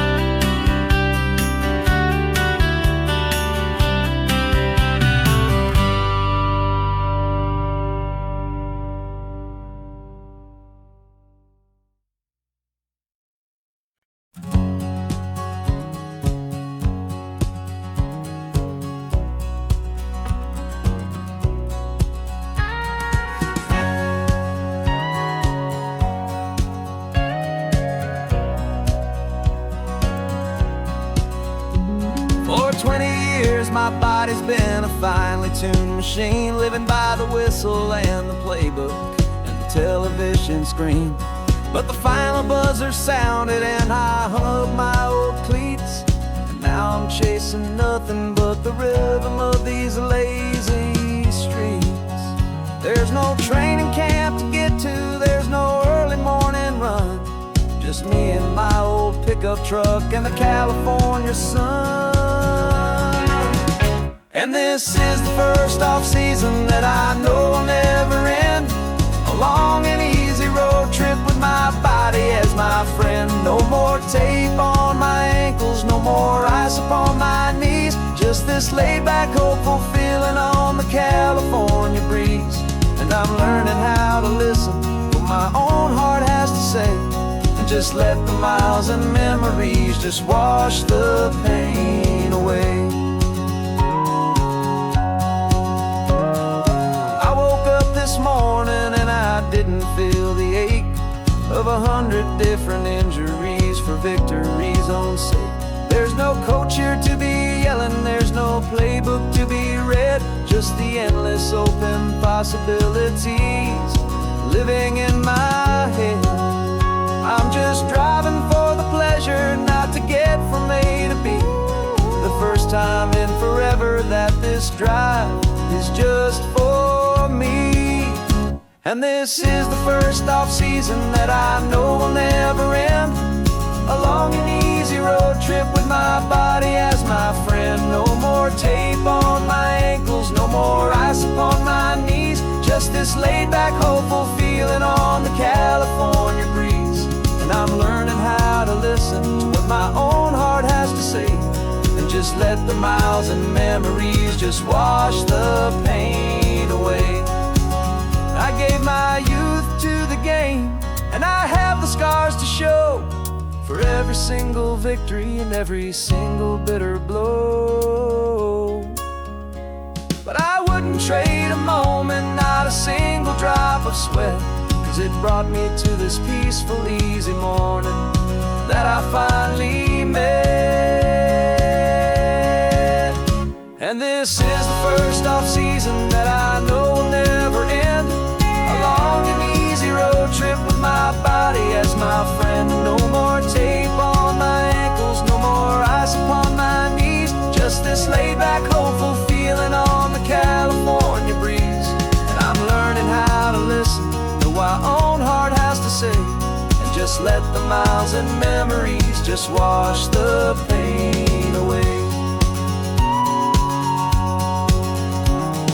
S1: my body's been a finely tuned machine, living by the whistle and the playbook and the television screen. But the final buzzer sounded and I hung up my old cleats, and now I'm chasing nothing but the rhythm of these lazy streets. There's no training camp to get to, there's no early morning run, just me and my old pickup truck and the California sun. And this is the first off-season that I know will never end, a long and easy road trip with my body as my friend. No more tape on my ankles, no more ice upon my knees, just this laid-back, hopeful feeling on the California breeze. And I'm learning how to listen to what my own heart has to say, and just let the miles and memories just wash the pain away. I woke up this morning and I didn't feel the ache of 100 different injuries for victory's own sake. There's no coach here to be yelling, there's no playbook to be read, just the endless open possibilities living in my head. I'm just driving for the pleasure, not to get from A to B. The first time in forever that this drive is just for me. And this is the first off-season that I know will never end, a long and easy road trip with my body as my friend. No more tape on my ankles, no more ice upon my knees, just this laid-back, hopeful feeling on the California breeze. And I'm learning how to listen to what my own heart has to say, and just let the miles and memories just wash the pain away. I gave my youth to the game, and I have the scars to show for every single victory and every single bitter blow. But I wouldn't trade a moment, not a single drop of sweat, 'cause it brought me to this peaceful, easy morning that I finally met. And this is the first off-season that I know will never end, a long and easy road trip with my body as my friend. No more tape on my ankles, no more ice upon my knees, just this laid-back, hopeful feeling on the California breeze. And I'm learning how to listen to what my own heart has to say, and just let the miles and memories just wash the pain away.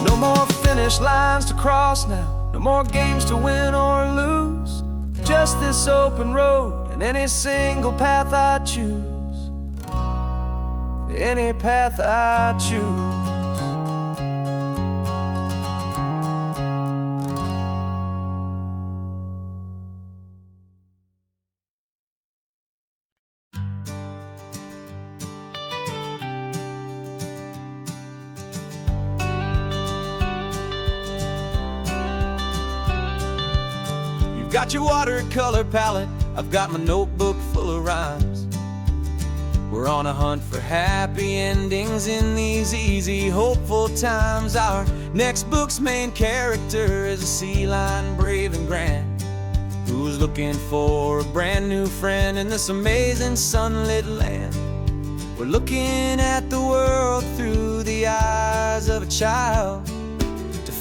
S1: No more finish lines to cross now, no more games to win or lose, just this open road and any single path I choose, any path I choose. Got your watercolor palette, I've got my notebook full of rhymes. We're on a hunt for happy endings in these easy, hopeful times. Our next book's main character is a sea lion, brave and grand, who's looking for a brand new friend in this amazing sunlit land. We're looking at the world through the eyes of a child,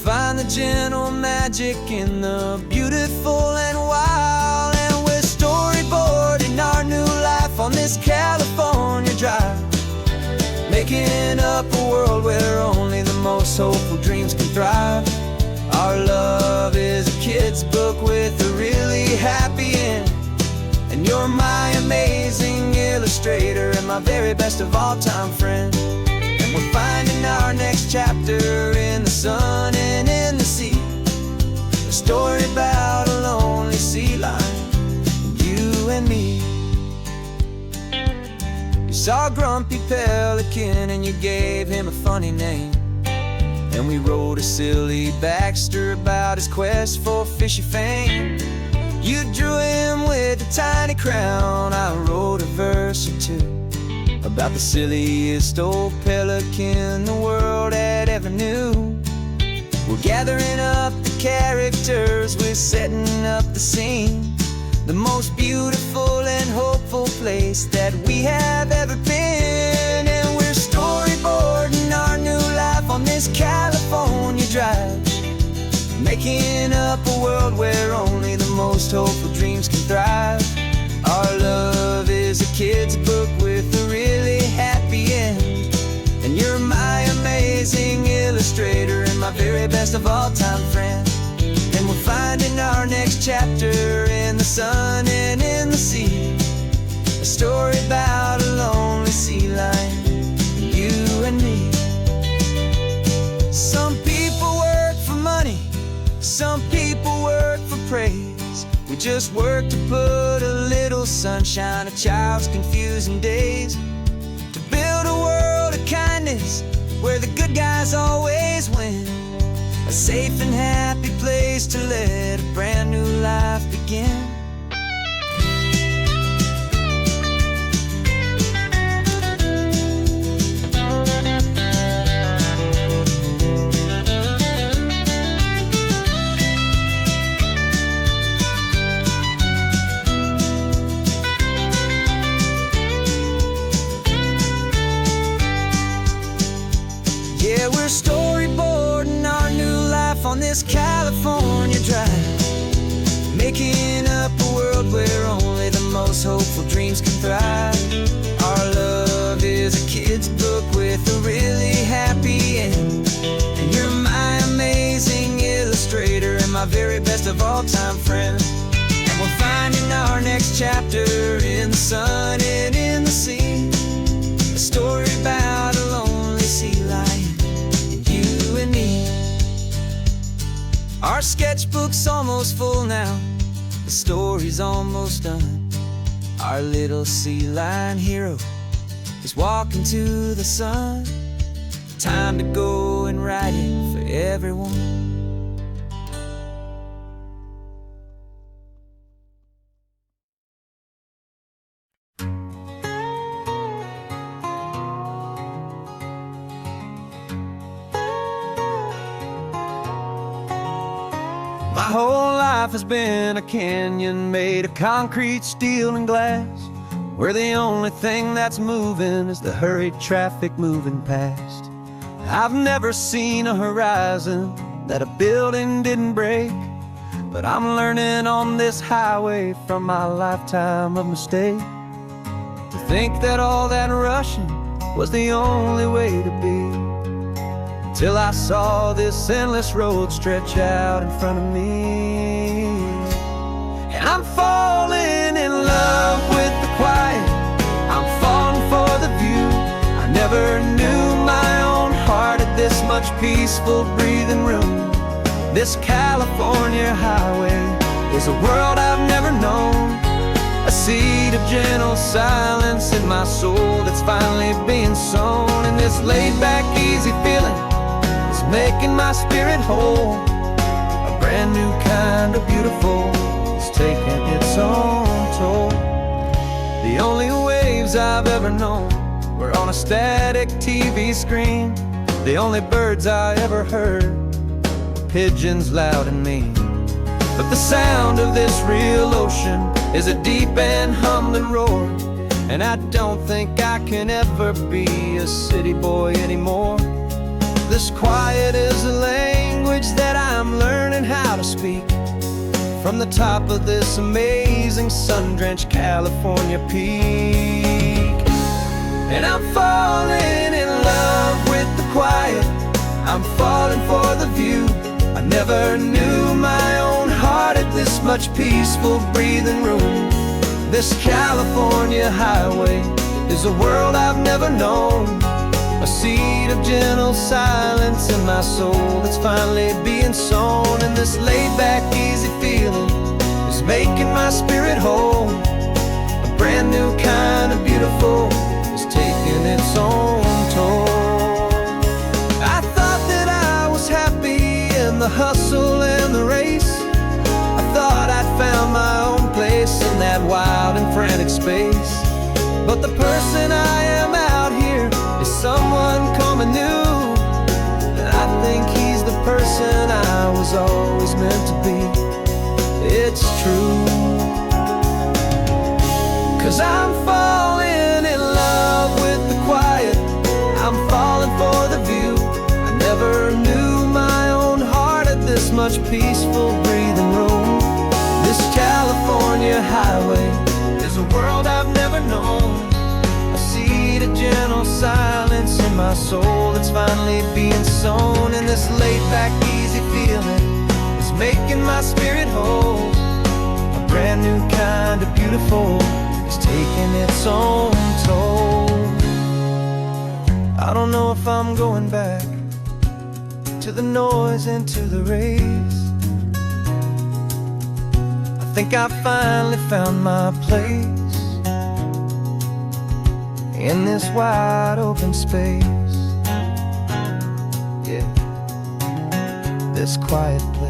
S1: find the gentle magic in the beautiful and wild. And we're storyboarding our new life on this California drive, making up a world where only the most hopeful dreams can thrive. Our love is a kid's book with a really happy end, and you're my amazing illustrator and my very best of all time friend. We're finding our next chapter in the sun and in the sea, a story about a lonely sea lion, you and me. You saw a grumpy pelican and you gave him a funny name, and we wrote a silly Baxter about his quest for fishy fame. You drew him with a tiny crown, I wrote a verse or two, about the silliest old pelican the world had ever knew. We're gathering up the characters, we're setting up the scene, the most beautiful and hopeful place that we have ever been. And we're storyboarding our new life on this California drive, making up a world where only the most hopeful dreams can thrive. Our love is a kid's book with a really happy end, and you're my amazing illustrator and my very best of all-time friend. And we're finding our next chapter in the sun and in the sea, a story about a lonely sea lion, you and me. Some people work for money, some people work for praise. We just work to put a little sunshine in a child's confusing days, to build a world of kindness where the good guys always win, a safe and happy place to let a brand new life begin. Yeah, we're storyboarding our new life on this California drive, making up a world where only the most hopeful dreams can thrive. Our love is a kid's book with a really happy end, and you're my amazing illustrator and my very best of all-time friend. And we're finding our next chapter in the sun and in the sea, a story about a lonely sea lion, you and me. Our sketchbook's almost full now, the story's almost done. Our little sea lion hero is walking to the sun. Time to go and write it for everyone. My whole life has been a canyon made of concrete, steel, and glass, where the only thing that's moving is the hurried traffic moving past. I've never seen a horizon that a building didn't break, but I'm learning on this highway from my lifetime of mistakes to think that all that rushing was the only way to be. Till I saw this endless road stretch out in front of me, and I'm falling in love with the quiet, I'm falling for the view. I never knew my own heart had this much peaceful breathing room. This California highway is a world I've never known, a seed of gentle silence in my soul that's finally being sown. And this laid-back, easy feeling is making my spirit whole, a brand new kind of beautiful is taking its own toll. The only waves I've ever known were on a static TV screen. The only birds I ever heard were pigeons loud and mean. But the sound of this real ocean is a deep and humbling roar, and I don't think I can ever be a city boy anymore. This quiet is a language that I'm learning how to speak from the top of this amazing sun-drenched California peak. And I'm falling in love with the quiet, I'm falling for the view. I never knew my own heart had this much peaceful breathing room. This California highway is a world I've never known, a seed of gentle silence in my soul that's finally being sown. And this laid-back, easy feeling is making my spirit whole, a brand new kind of beautiful is taking its own toll. I thought that I was happy in the hustle and the race, I thought I'd found my own place in that wild and frantic space. But the person I am it's true. 'Cause I'm falling in love with the quiet, I'm falling for the view. I never knew my own heart had this much peaceful breathing room. This California highway is a world I've never known. I see the gentle silence in my soul that's finally being sown. And this laid-back, easy feeling is making my spirit whole. A brand new kind of beautiful is taking its own toll. I don't know if I'm going back to the noise and to the race. I think I finally found my place in this wide open space. Yeah, this quiet place.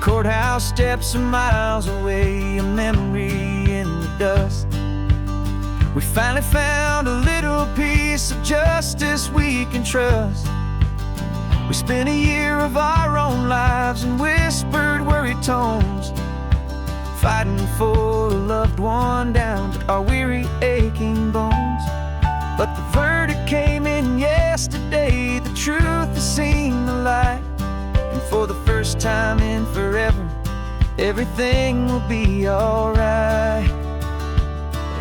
S1: Courthouse steps are miles away, a memory in the dust. We finally found a little piece of justice we can trust. We spent a year of our own lives in whispered, worried tones, fighting for a loved one down to our weary, aching bones. But the verdict came in yesterday, the truth has seen the light. And for the first time in forever, everything will be alright.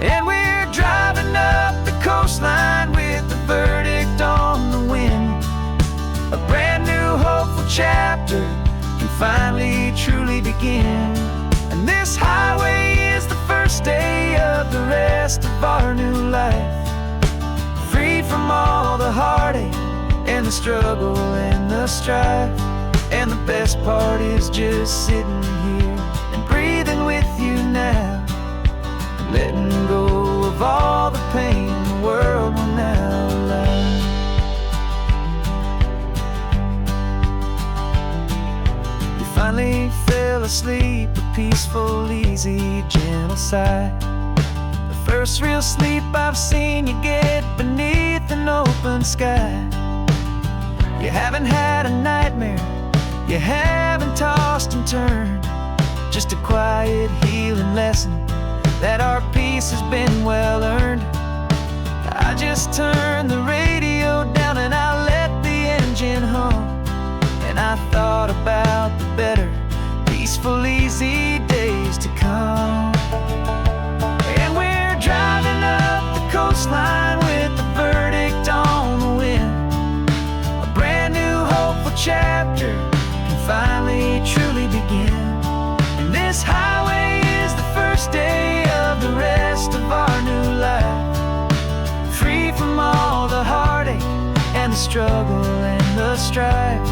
S1: And we're driving up the coastline with the verdict on the wind. A brand new hopeful chapter can finally truly begin. And this highway is the first day of the rest of our new life, freed from all the heartache and the struggle and the strife. And the best part is just sitting here and breathing with you now, letting go of all the pain the world will now allow. You finally fell asleep, a peaceful, easy, gentle sigh. The first real sleep I've seen you get beneath an open sky. You haven't had a nightmare, you haven't tossed and turned, just a quiet healing lesson that our peace has been well earned. I just turned the radio down and I let the engine hum, and I thought about the better, peaceful, easy days to come. And we're driving up the coastline with the verdict on the wind. A brand new hopeful chapter finally truly begin. And this highway is the first day of the rest of our new life, free from all the heartache and the struggle and the strife.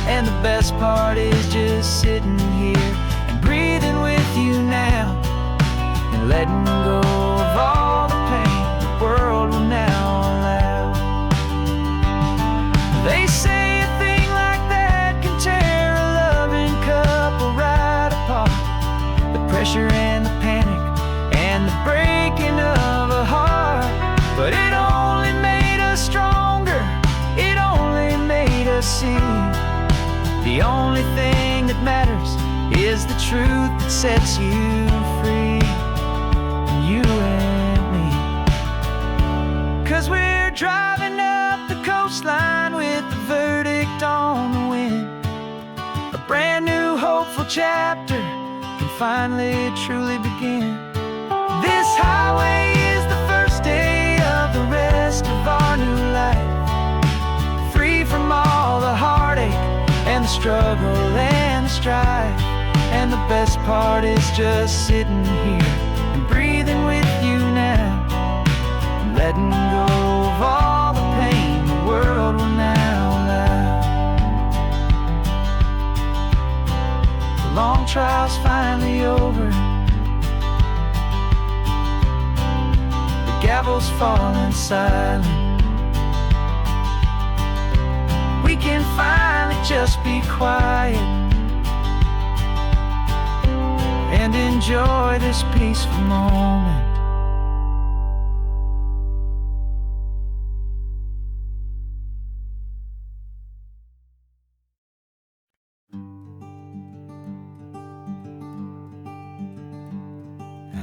S1: And the best part is just sitting here and breathing with you now, and letting go of all the pain the world will now allow. They say a thing like that can tear a loving couple right apart. The pressure and the panic and the breaking of a heart. But it only made us stronger, it only made us see the only thing that matters is the truth that sets you free, you and me. 'Cause we're driving up the coastline with the verdict on the wind. A brand new hopeful chapter can finally truly begin. This highway is the first day of the rest of our new life, free from all the heartache and the struggle and the strife. And the best part is just sitting here and breathing with you now, and letting go of all the pain the world will now allow. The long trial's finally over, the gavels falling silent. We can finally just be quiet and enjoy this peaceful moment.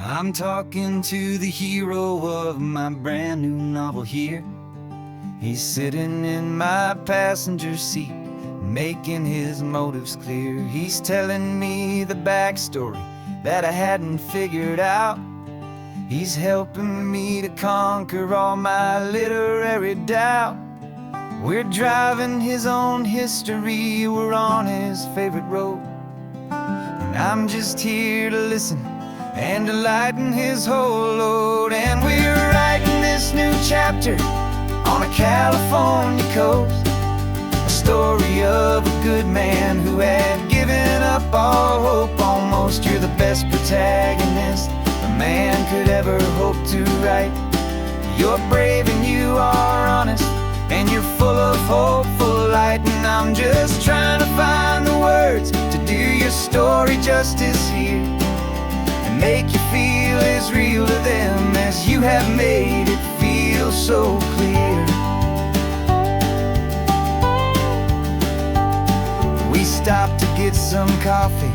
S1: I'm talking to the hero of my brand new novel here. He's sitting in my passenger seat, making his motives clear. He's telling me the backstory that I hadn't figured out. He's helping me to conquer all my literary doubt. We're driving his own history, we're on his favorite road, and I'm just here to listen and to lighten his whole load. And we're writing this new chapter on a California coast, a story of a good man who had given up all hope almost. You're the best protagonist a man could ever hope to write. You're brave and you are honest, and you're full of hopeful light. And I'm just trying to find the words to do your story justice here, make you feel as real to them as you have made it feel so clear. We stopped to get some coffee,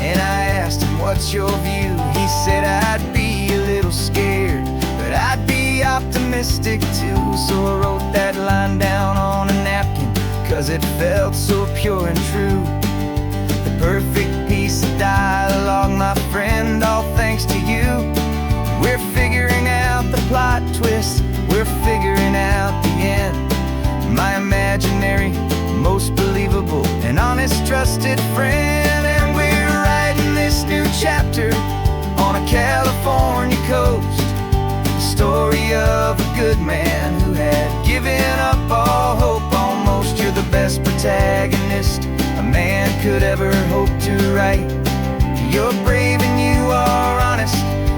S1: and I asked him, what's your view? He said, I'd be a little scared, but I'd be optimistic too. So I wrote that line down on a napkin, 'cause it felt so pure and true. The perfect piece of dialogue, my friend, all thanks to you. We're figuring out the plot twist, we're figuring out the end. My imaginary, most believable and honest trusted friend. And we're writing this new chapter on a California coast, the story of a good man who had given up all hope almost. You're the best protagonist a man could ever hope to write. You're brave and you are honest,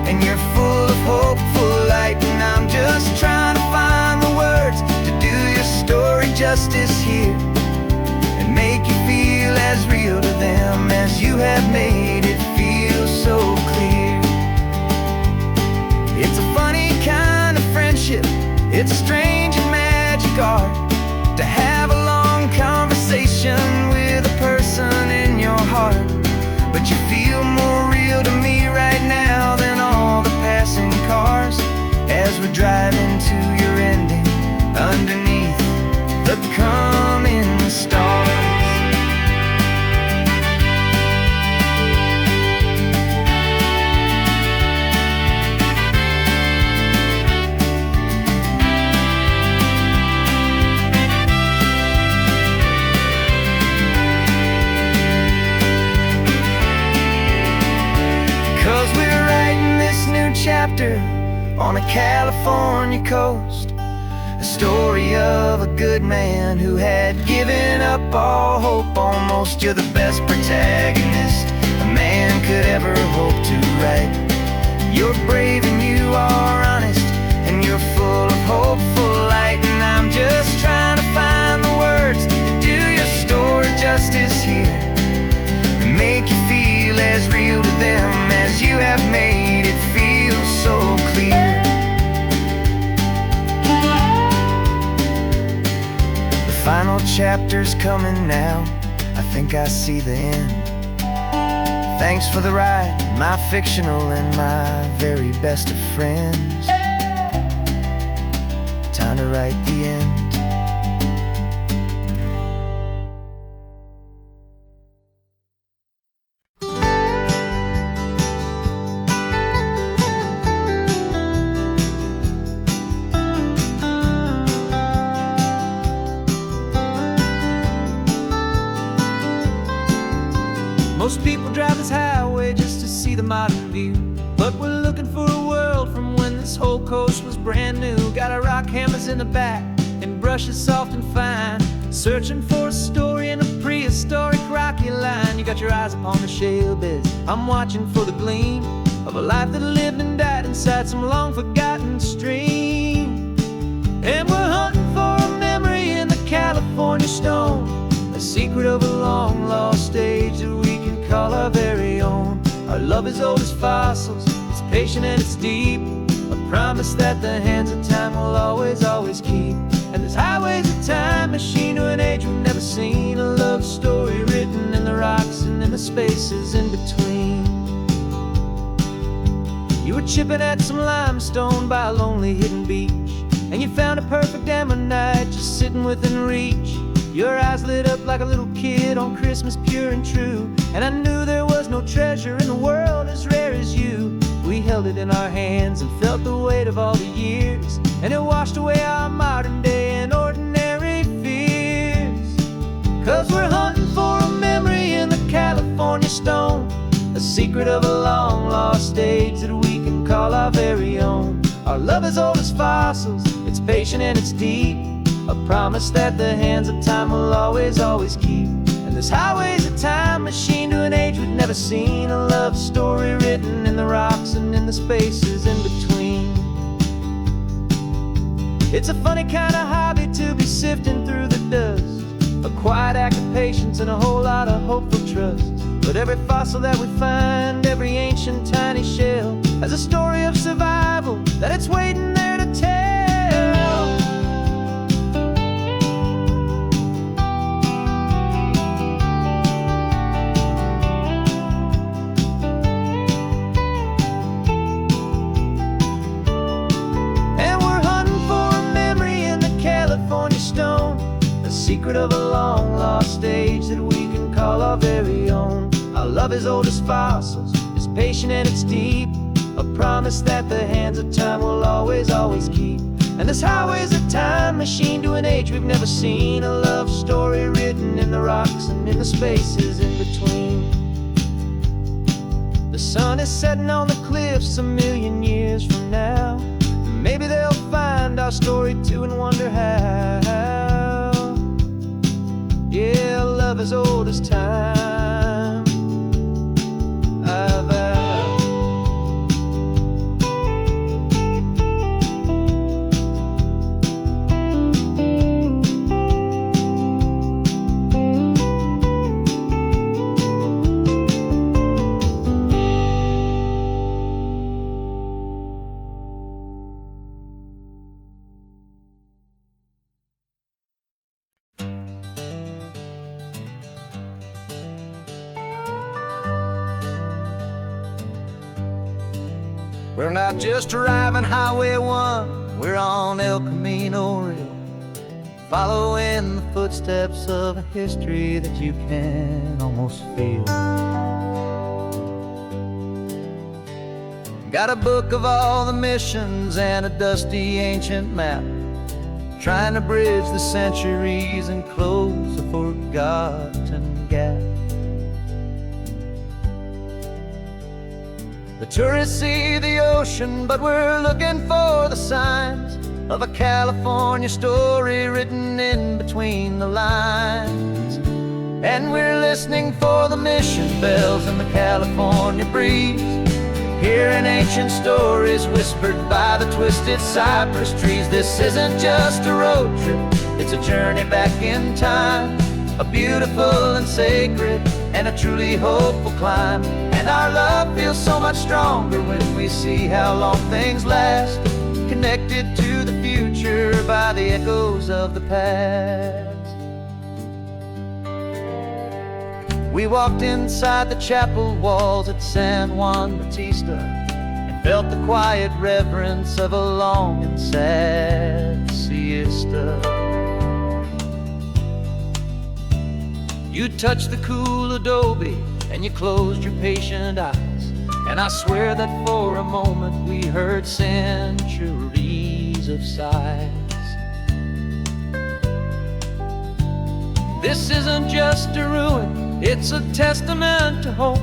S1: and you're full of hopeful light. And I'm just trying to find the words to do your story justice here, and make you feel as real to them as you have made it feel so clear. It's a funny kind of friendship, it's a strange and magic art to have a long conversation with a person in your heart. But you feel more real to me right now than all the passing cars, as we're driving to your ending underneath the coming stars. 'Cause we're writing this new chapter on a California coast, a story of a good man who had given up all hope almost. You're the best protagonist a man could ever hope to write. You're brave and you are honest, and you're full of hopeful light. And I'm just trying to find the words to do your story justice here, and make you feel as real to them as you have made it feel so clear. The final chapter's coming now, I think I see the end. Thanks for the ride, my fictional and my very best of friends. Time to write the end. Most people drive this highway just to see the modern view, but we're looking for a world from when this whole coast was brand new. Got our rock hammers in the back and brushes soft and fine, searching for a story in a prehistoric rocky line. You got your eyes upon the shale beds, I'm watching for the gleam of a life that lived and died inside some long forgotten stream. our very own. Our love is old as fossils, it's patient and it's deep, a promise that the hands of time will always, always keep. And this highway's a time machine to an age we've never seen, a love story written in the rocks and in the spaces in between. You were chipping at some limestone by a lonely hidden beach, and you found a perfect ammonite just sitting within reach. Your eyes lit up like a little kid on Christmas, pure and true, and I knew there was no treasure in the world as rare as you. We held it in our hands and felt the weight of all the years, and it washed away our modern day and ordinary fears. 'Cause we're hunting for a memory in the California stone, a secret of a long lost age that we can call our very own. Our love is old as fossils, it's patient and it's deep, a promise that the hands of time will always, always keep. And this highway's a time machine to an age we've never seen, a love story written in the rocks and in the spaces in between. It's a funny kind of hobby to be sifting through the dust, a quiet act of patience and a whole lot of hopeful trust. But every fossil that we find, every ancient tiny shell, has a story of survival that it's waiting there to tell. And we're hunting for a memory in the California stone, a secret of a long lost age that we can call our very own. Our love is old as fossils, it's patient and it's deep, a promise that the hands of time will always, always keep. And this highway's a time machine to an age we've never seen, a love story written in the rocks and in the spaces in between. The sun is setting on the cliffs a million years from now, maybe they'll find our story too and wonder how. Yeah, love is old as time. We're not just driving Highway 1, we're on El Camino Real, following the footsteps of a history that you can almost feel. Got a book of all the missions and a dusty ancient map, trying to bridge the centuries and close a forgotten gap. The tourists see the ocean, but we're looking for the signs of a California story written in between the lines. And we're listening for the mission bells in the California breeze, hearing ancient stories whispered by the twisted cypress trees. This isn't just a road trip, it's a journey back in time, a beautiful and sacred and a truly hopeful climb. And our love feels so much stronger when we see how long things last, connected to the future by the echoes of the past. We walked inside the chapel walls at San Juan Bautista and felt the quiet reverence of a long and sad siesta. You touched the cool adobe and you closed your patient eyes, and I swear that for a moment we heard centuries of sighs. This isn't just a ruin, it's a testament to hope,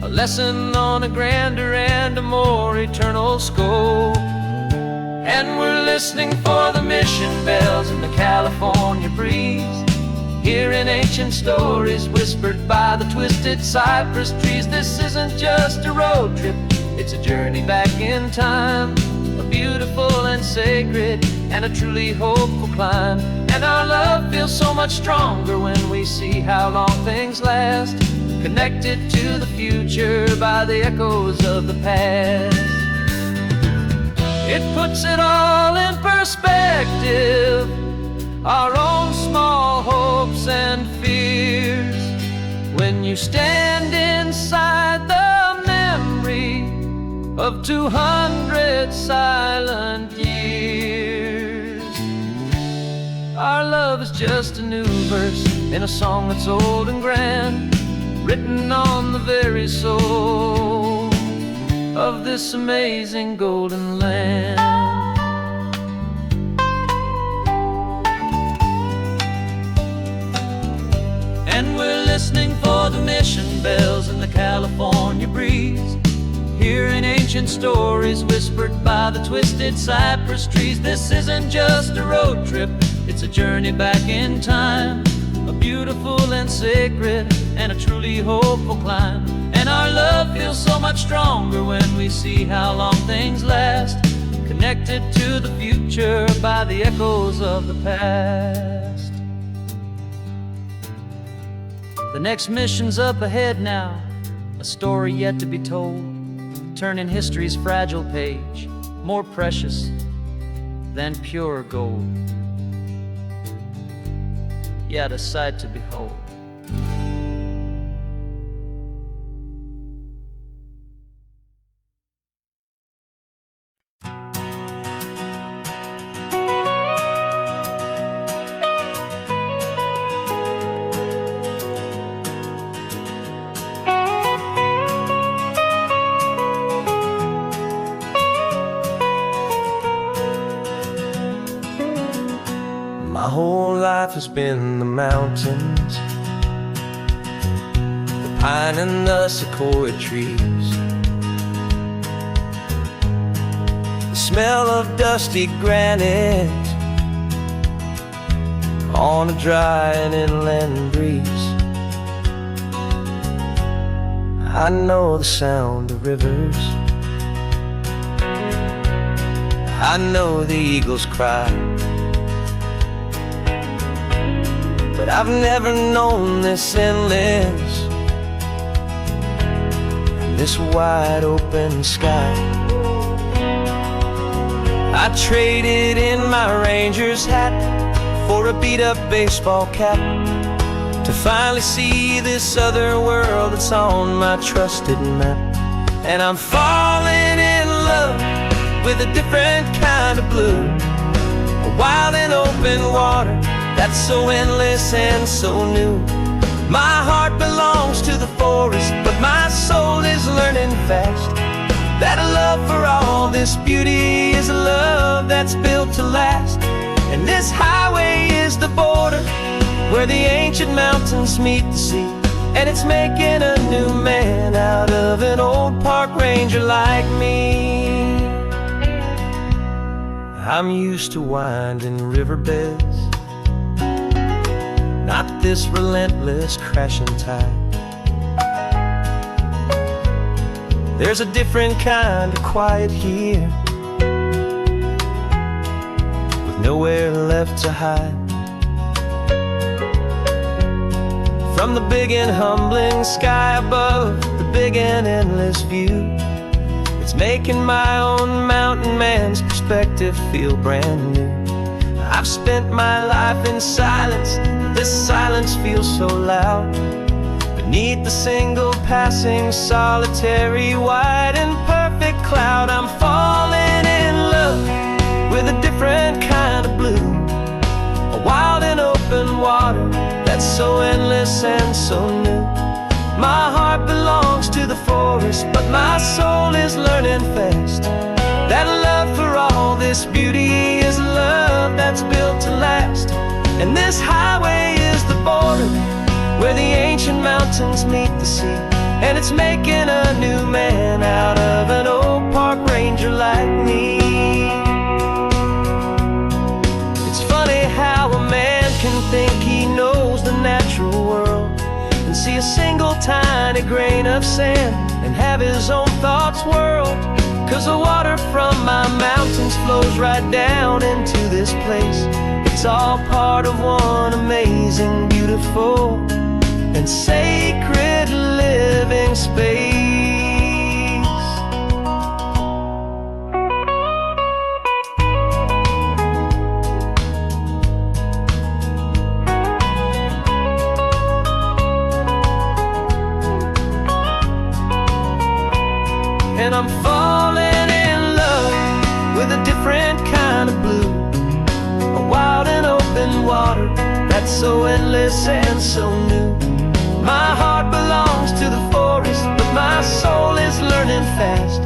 S1: a lesson on a grander and a more eternal scope. And we're listening for the mission bells in the California breeze, hearing ancient stories whispered by the twisted cypress trees. This isn't just a road trip, it's a journey back in time, a beautiful and sacred and a truly hopeful climb. And our love feels so much stronger when we see how long things last, connected to the future by the echoes of the past. It puts it all in perspective, our own small hopes and fears, when you stand inside the memory of 200 silent years. Our love is just a new verse in a song that's old and grand, written on the very soul of this amazing golden land. And we're listening for the mission bells in the California breeze, hearing ancient stories whispered by the twisted cypress trees. This isn't just a road trip, it's a journey back in time, a beautiful and sacred and a truly hopeful climb. And our love feels so much stronger when we see how long things last, connected to the future by the echoes of the past. The next mission's up ahead now, a story yet to be told, turning history's fragile page more precious than pure gold. Yet a sight to behold.
S2: My whole life has been the mountains, the pine and the sequoia trees, the smell of dusty granite on a dry and inland breeze. I know the sound of rivers, I know the eagles cry, but I've never known this endless, this wide open sky. I traded in my ranger's hat for a beat-up baseball cap, to finally see this other world that's on my trusted map. And I'm falling in love with a different kind of blue, a wild and open water that's so endless and so new. My heart belongs to the forest, but my soul is learning fast that a love for all this beauty is a love that's built to last. And this highway is the border where the ancient mountains meet the sea, and it's making a new man out of an old park ranger like me. I'm used to winding riverbeds, not this relentless crashing tide. There's a different kind of quiet here, with nowhere left to hide. From the big and humbling sky above, the big and endless view, it's making my own mountain man's perspective feel brand new. I've spent my life in silence, this silence feels so loud. Beneath the single passing solitary white and perfect cloud, I'm falling in love with a different kind of blue, a wild and open water that's so endless and so new. My heart belongs to the forest, but my soul is learning fast that love for all this beauty is a love that's built to last. And this highway is the border where the ancient mountains meet the sea, and it's making a new man out of an old park ranger like me. It's funny how a man can think he knows the natural world and see a single tiny grain of sand and have his own thoughts whirled. 'Cause the water from my mountains flows right down into this place. It's all part of one amazing, beautiful, and sacred large living space. And I'm falling in love with a different kind of blue, a wild and open water that's so endless and so new. My heart belongs to the forest, but my soul is learning fast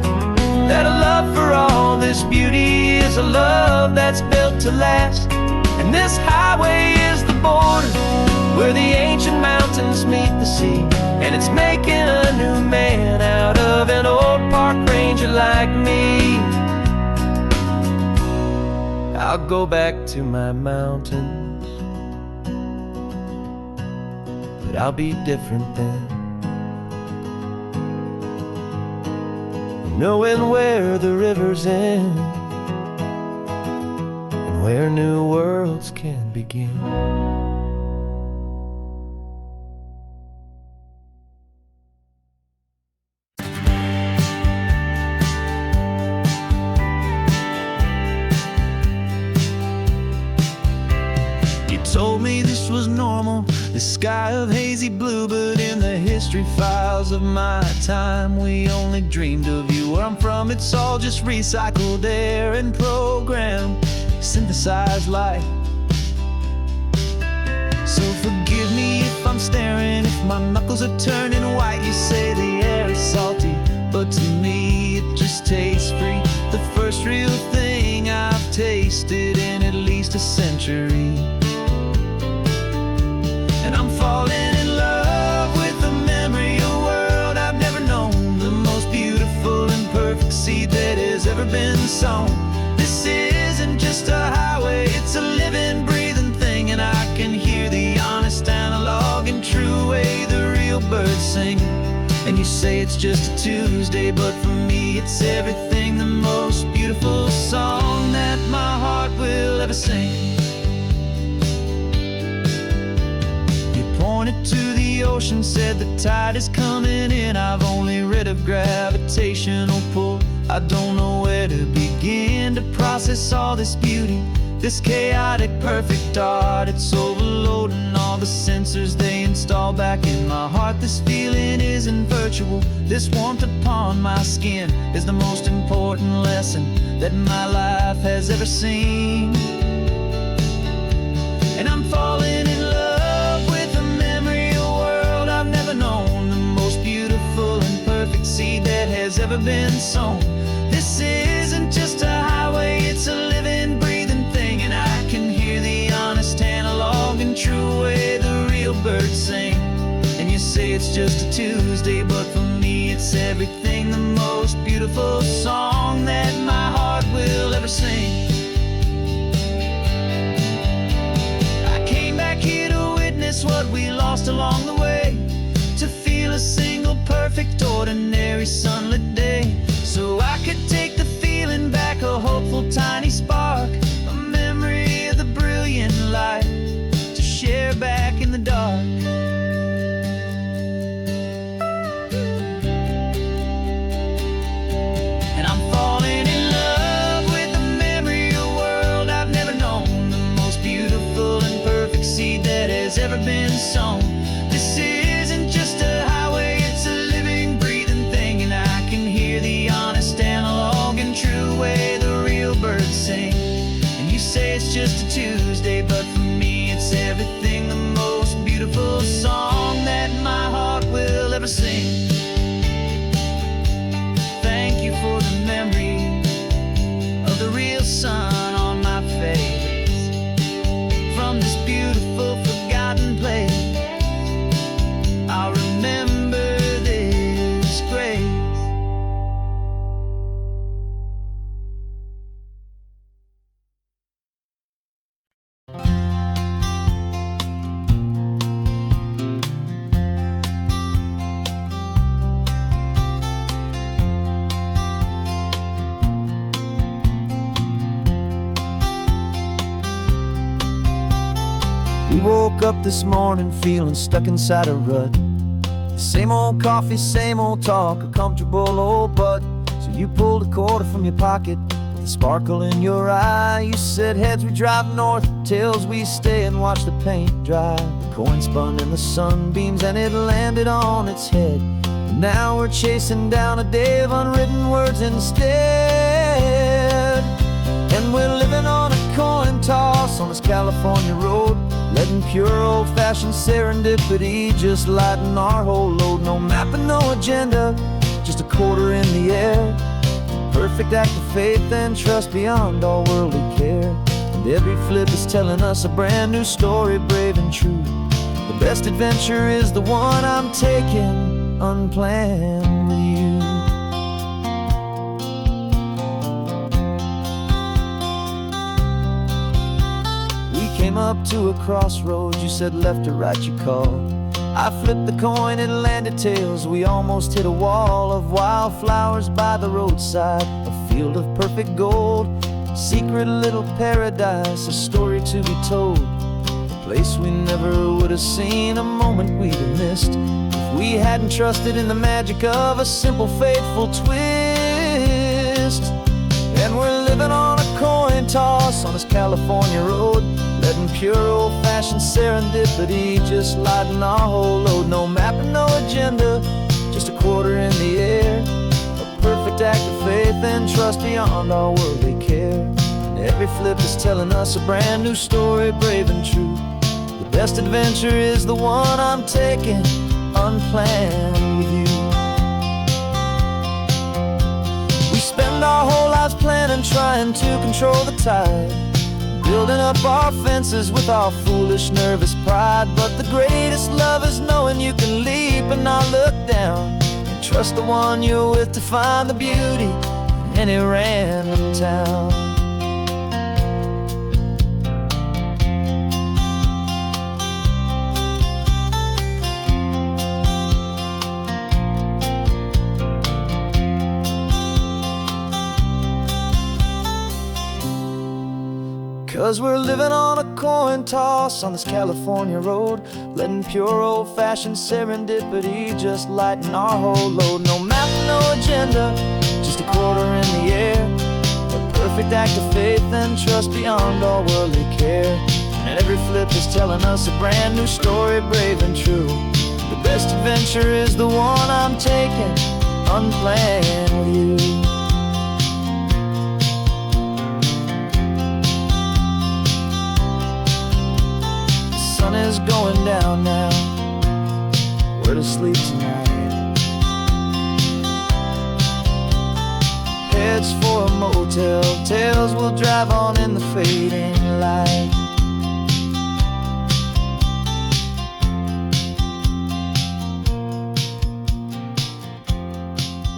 S2: that a love for all this beauty is a love that's built to last. And this highway is the border where the ancient mountains meet the sea, and it's making a new man out of an old park ranger like me. I'll go back to my mountains, but I'll be different then, knowing where the rivers end and where new worlds can begin.
S1: Told me this was normal, the sky of hazy blue, but in the history files of my time, we only dreamed of you. Where I'm from, it's all just recycled air and programmed, synthesized light. So forgive me if I'm staring, if my knuckles are turning white. You say the air is salty, but to me it just tastes free. The first real thing I've tasted in at least a century. And I'm falling in love with the memory of a world I've never known, the most beautiful and perfect seed that has ever been sown. This isn't just a highway, it's a living, breathing thing, and I can hear the honest analog and true way the real birds sing. And you say it's just a Tuesday, but for me it's everything, the most beautiful song that my heart will ever sing. Pointed to the ocean, said the tide is coming in. I've only read of gravitational pull. I don't know where to begin to process all this beauty, this chaotic perfect art. It's overloading all the sensors they install back in my heart. This feeling isn't virtual, this warmth upon my skin is the most important lesson that my life has ever seen. And I'm falling in love with a memory of a world I've never known, the most beautiful and perfect seed that has ever been sown. This isn't just a highway, it's a living, breathing thing, and I can hear the honest analog and true way the real birds sing. And you say it's just a Tuesday, but for me it's everything, the most beautiful song that my heart will ever sing. Here to witness what we lost along the way, to feel a single perfect ordinary sunlit day, so I could take the feeling back, a hopeful tiny spark, a memory of the brilliant light to share back in the dark. And I'm falling in love with the memory of a world I've never known, the most beautiful and perfect seed that has ever been sown. This isn't just a highway, it's a living, breathing thing, and I can hear the honest analog and true way the real birds sing. And you say it's just a Tuesday, but for me it's everything, the most beautiful song that my heart will ever sing. Thank you for the memory of the real sun on my face, from this beautiful forgotten place. I'll remember this grace. We woke up this morning feeling stuck inside a rut, Same old coffee, same old talk, a comfortable old butt. So you pulled a quarter from your pocket with a sparkle in your eye. You said heads we drive north, tails we stay and watch the paint dry. The coin spun in the sunbeams and it landed on its head. And now we're chasing down a day of unwritten words instead. And we're living on a coin toss on this California road, letting pure old-fashioned serendipity just lighten our whole load. No map and no agenda, just a quarter in the air. Perfect act of faith and trust beyond all worldly care. And every flip is telling us a brand new story, brave and true. The best adventure is the one I'm taking unplanned with you. Came up to a crossroads, you said left or right you called. I flipped the coin, it landed tails. We almost hit a wall of wildflowers by the roadside, a field of perfect gold, secret little paradise, a story to be told. A place we never would have seen, a moment we'd have missed if we hadn't trusted in the magic of a simple, faithful twist. And we're living on a coin toss on this California road, letting pure old-fashioned serendipity just lighten our whole load. No map and no agenda, just a quarter in the air. A perfect act of faith and trust beyond all worldly care. And every flip is telling us a brand new story, brave and true. The best adventure is the one I'm taking unplanned with you. We spend our whole lives planning, trying to control the tide, building up our fences with our foolish, nervous pride. But the greatest love is knowing you can leap and not look down, and trust the one you're with to find the beauty in any random town. 'Cause we're living on a coin toss on this California road, letting pure old-fashioned serendipity just lighten our whole load. No map, no agenda, just a quarter in the air. A perfect act of faith and trust beyond all worldly care. And every flip is telling us a brand new story, brave and true. The best adventure is the one I'm taking unplanned with you. The sun is going down now, we're to sleep tonight. Heads for a motel, tails will drive on in the fading light.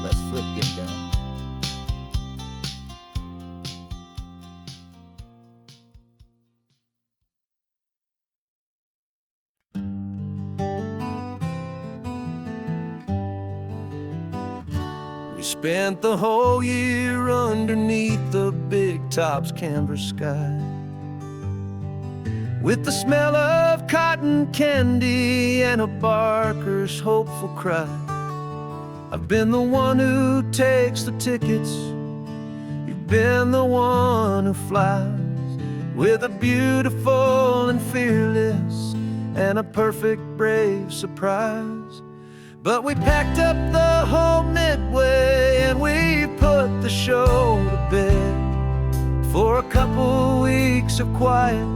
S1: Let's flip get down. We spent the whole year underneath the big top's canvas sky, with the smell of cotton candy and a barker's hopeful cry. I've been the one who takes the tickets, you've been the one who flies, with a beautiful and fearless and a perfect brave surprise. But we packed up the whole Midway and we put the show to bed, for a couple weeks of quiet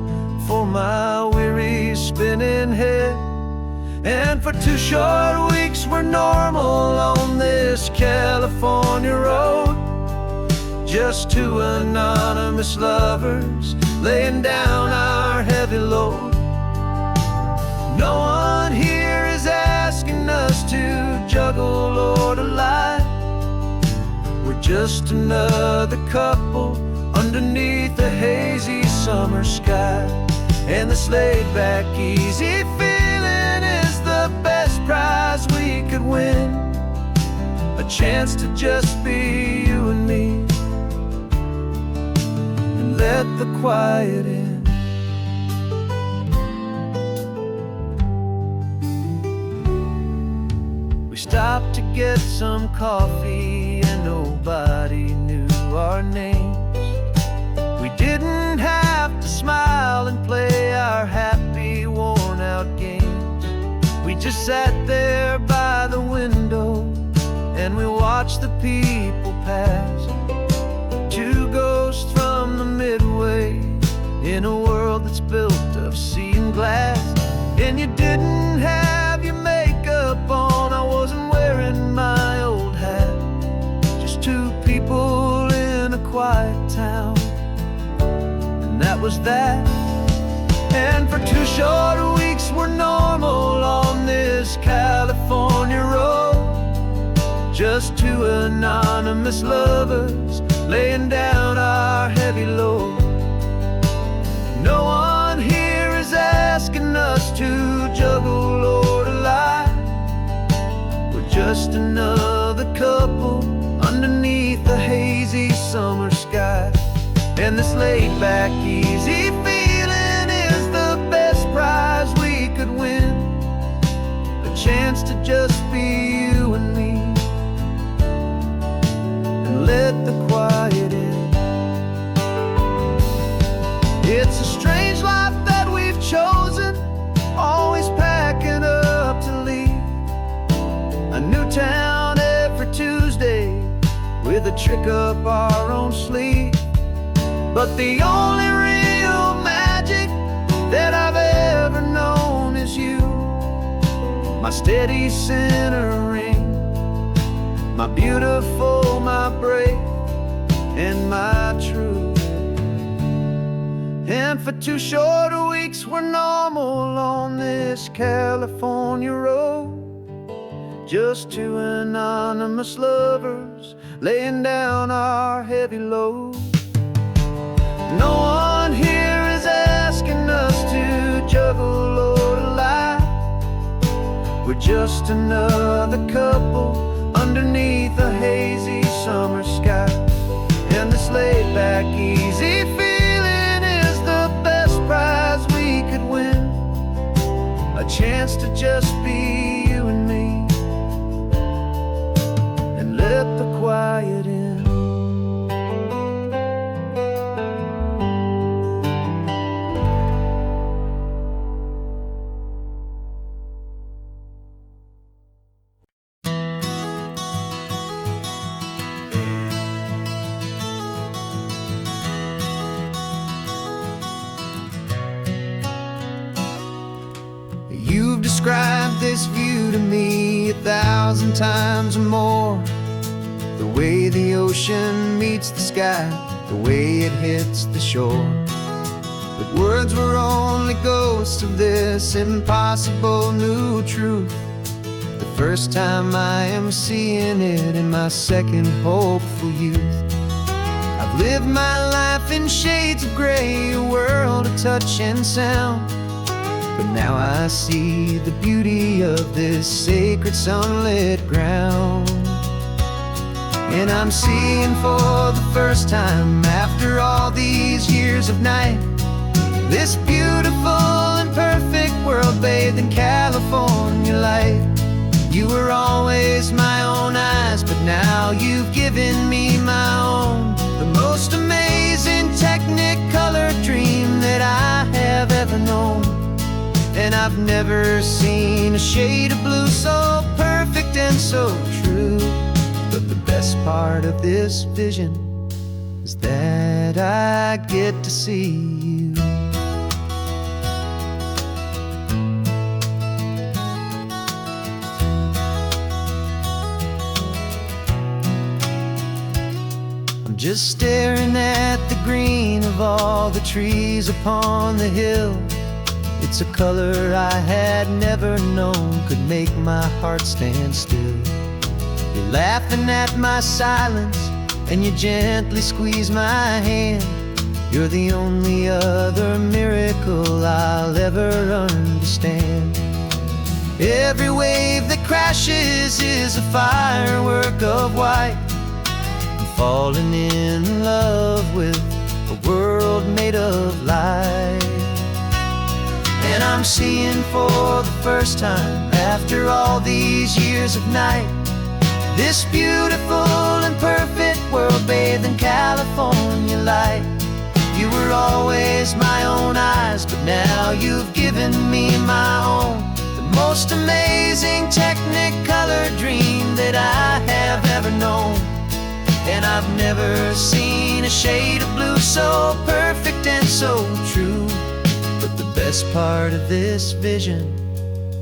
S1: for my weary spinning head. And for 2 short weeks we're normal on this California road, just 2 anonymous lovers laying down our heavy load. No one here is asking us to juggle or to lie. We're just another couple underneath a hazy summer sky. And this laid-back, easy feeling is the best prize we could win, a chance to just be you and me, and let the quiet in. stopped to get some coffee and nobody knew our names. We didn't have to smile and play our happy, worn-out games. We just sat there by the window and we watched the people pass. Two ghosts from the Midway in a world that's built of sea and glass. And you didn't have your makeup on, I wasn't wearing my old hat. Just two people in a quiet town, and that was that. And for 2 short weeks we're normal on this California road. Just two anonymous lovers laying down our heavy load. No one here is asking us to juggle or to lie. We're just another couple underneath the hazy summer sky. And this laid-back, easy feeling is the best prize we could win. A chance to just be you and me, and let the quiet in. It's a strange life that we've chosen, always packing up to leave. A new town every Tuesday with a trick up our own sleeve. But the only real magic that I've ever known is you. My steady centering, my beautiful, my brave, and my true. And for 2 short weeks we're normal on this California road. Just two anonymous lovers laying down our heavy load. No one here is asking us to juggle or to lie. We're just another couple underneath a hazy summer sky. And this laid-back, easy feeling is the best prize we could win. A chance to just be you and me, and let the quiet in. You've described this view to me 1,000 times or more. The way the ocean meets the sky, the way it hits the shore. But words were only ghosts of this impossible new truth. The first time I am seeing it in my second hopeful youth. I've lived my life in shades of gray, a world of touch and sound. But now I see the beauty of this sacred sunlit ground. And I'm seeing for the first time after all these years of night, this beautiful and perfect world bathed in California light. You were always my own eyes, but now you've given me my own. The most amazing technicolor dream that I have ever known. And I've never seen a shade of blue so perfect and so true. But the best part of this vision is that I get to see you. I'm just staring at the green of all the trees upon the hill. It's a color I had never known could make my heart stand still. You're laughing at my silence and you gently squeeze my hand. You're the only other miracle I'll ever understand. Every wave that crashes is a firework of white. I'm falling in love with a world made of light. And I'm seeing for the first time after all these these years of night, this beautiful and perfect world bathed in California light. You were always my own eyes, but now you've given me my own. The most amazing technicolor dream that I have ever known. And I've never seen a shade of blue so perfect and so true. But the best part of this vision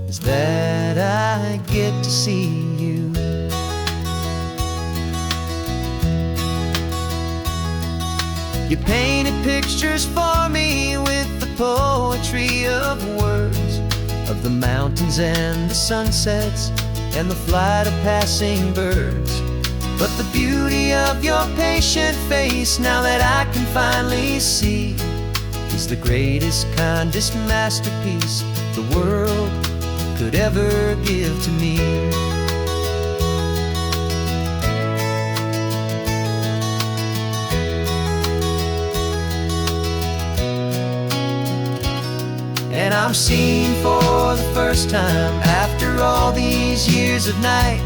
S1: is that I get to see you. You painted pictures for me with the poetry of words, of the mountains and the sunsets and the flight of passing birds. But the beauty of your patient face, now that I can finally see, is the greatest, kindest masterpiece the world could ever give to me. And I'm seeing for the first time, after all these years of night,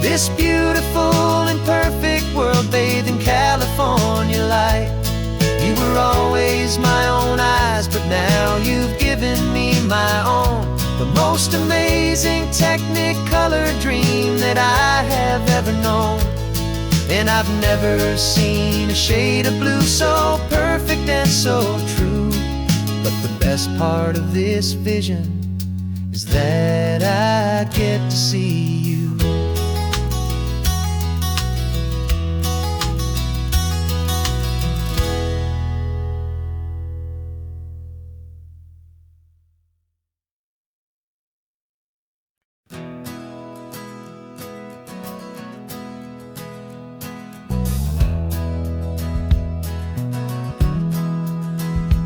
S1: this beautiful and perfect world bathed in California light. You were always my own eyes, but now you've given me my own. The most amazing technicolor dream that I have ever known. And I've never seen a shade of blue so perfect and so true. But the best part of this vision is that I get to see you.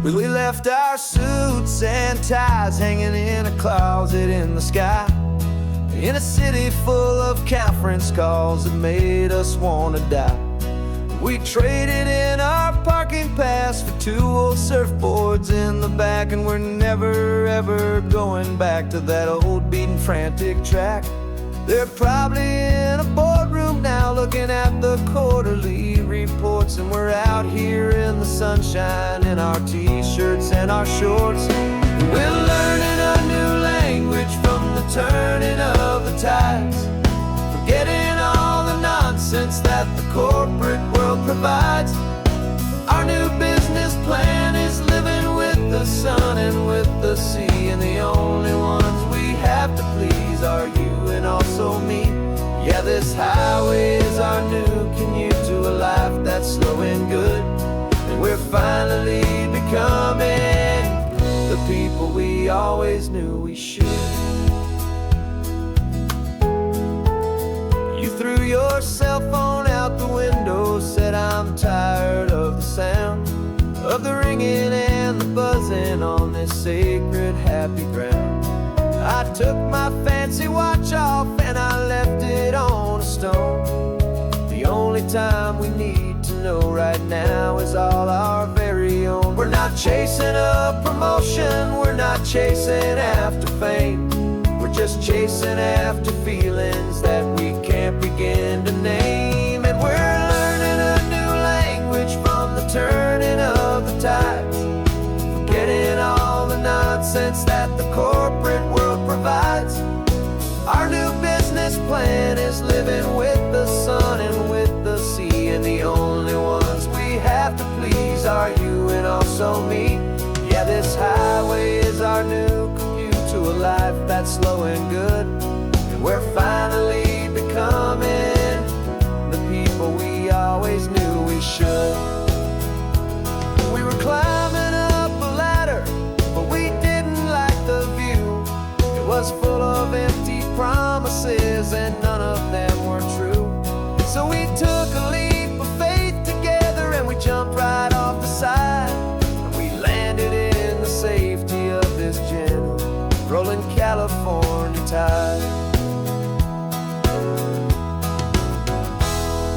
S2: We left our suits and ties hanging in a closet in the sky, in a city full of conference calls that made us want to die. We traded in our parking pass for 2 old surfboards in the back, and we're never ever going back to that old beaten frantic track. They're probably in a boardroom now looking at the quarterly reports, and we're out here in the sunshine in our t-shirts and our shorts. We're learning a new language from the turning of the tides, forgetting all the nonsense that the corporate world provides. Our new business plan is living with the sun and with the sea, and the only ones we have to please are you and also me. Yeah, this highway is our new commute to a life that's slow and good, and we're finally becoming the people we always knew we should. You threw your cell phone out the window, said I'm tired of the sound of the ringing and the buzzing on this sacred happy ground. I took my fancy watch off and I left it on a stone. The only time we need to know right now is all our very own. We're not chasing a promotion, we're not chasing after fame. We're just chasing after feelings that we can't begin to name. And we're learning a new language from the turning of the tides, forgetting all the nonsense that the corporate world provides. Our new business plan is living with the sun and with the sea, and the only ones we have to please are you and also me. Yeah, this highway is our new commute to a life that's slow and good, and we're finally becoming the people we always knew we should. We were climbing up a ladder, but we didn't like the view. It was full of empty promises and none of them were true. So we took a leap of faith together and we jumped right off the side, and we landed in the safety of this gentle rolling California tide.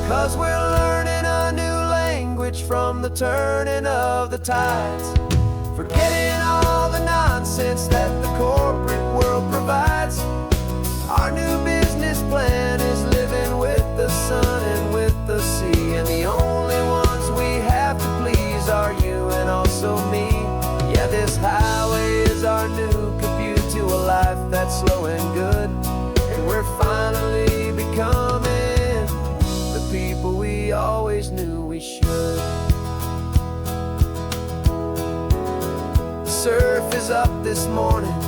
S2: 'Cause we're learning a new language from the turning of the tides, forgetting all the nonsense that the corporate world provides.
S1: Our new business plan is living with the sun and with the sea, and the only ones we have to please are you and also me. Yeah, this highway is our new commute to a life that's slow and good, and we're finally becoming the people we always knew we should. The surf is up this morning,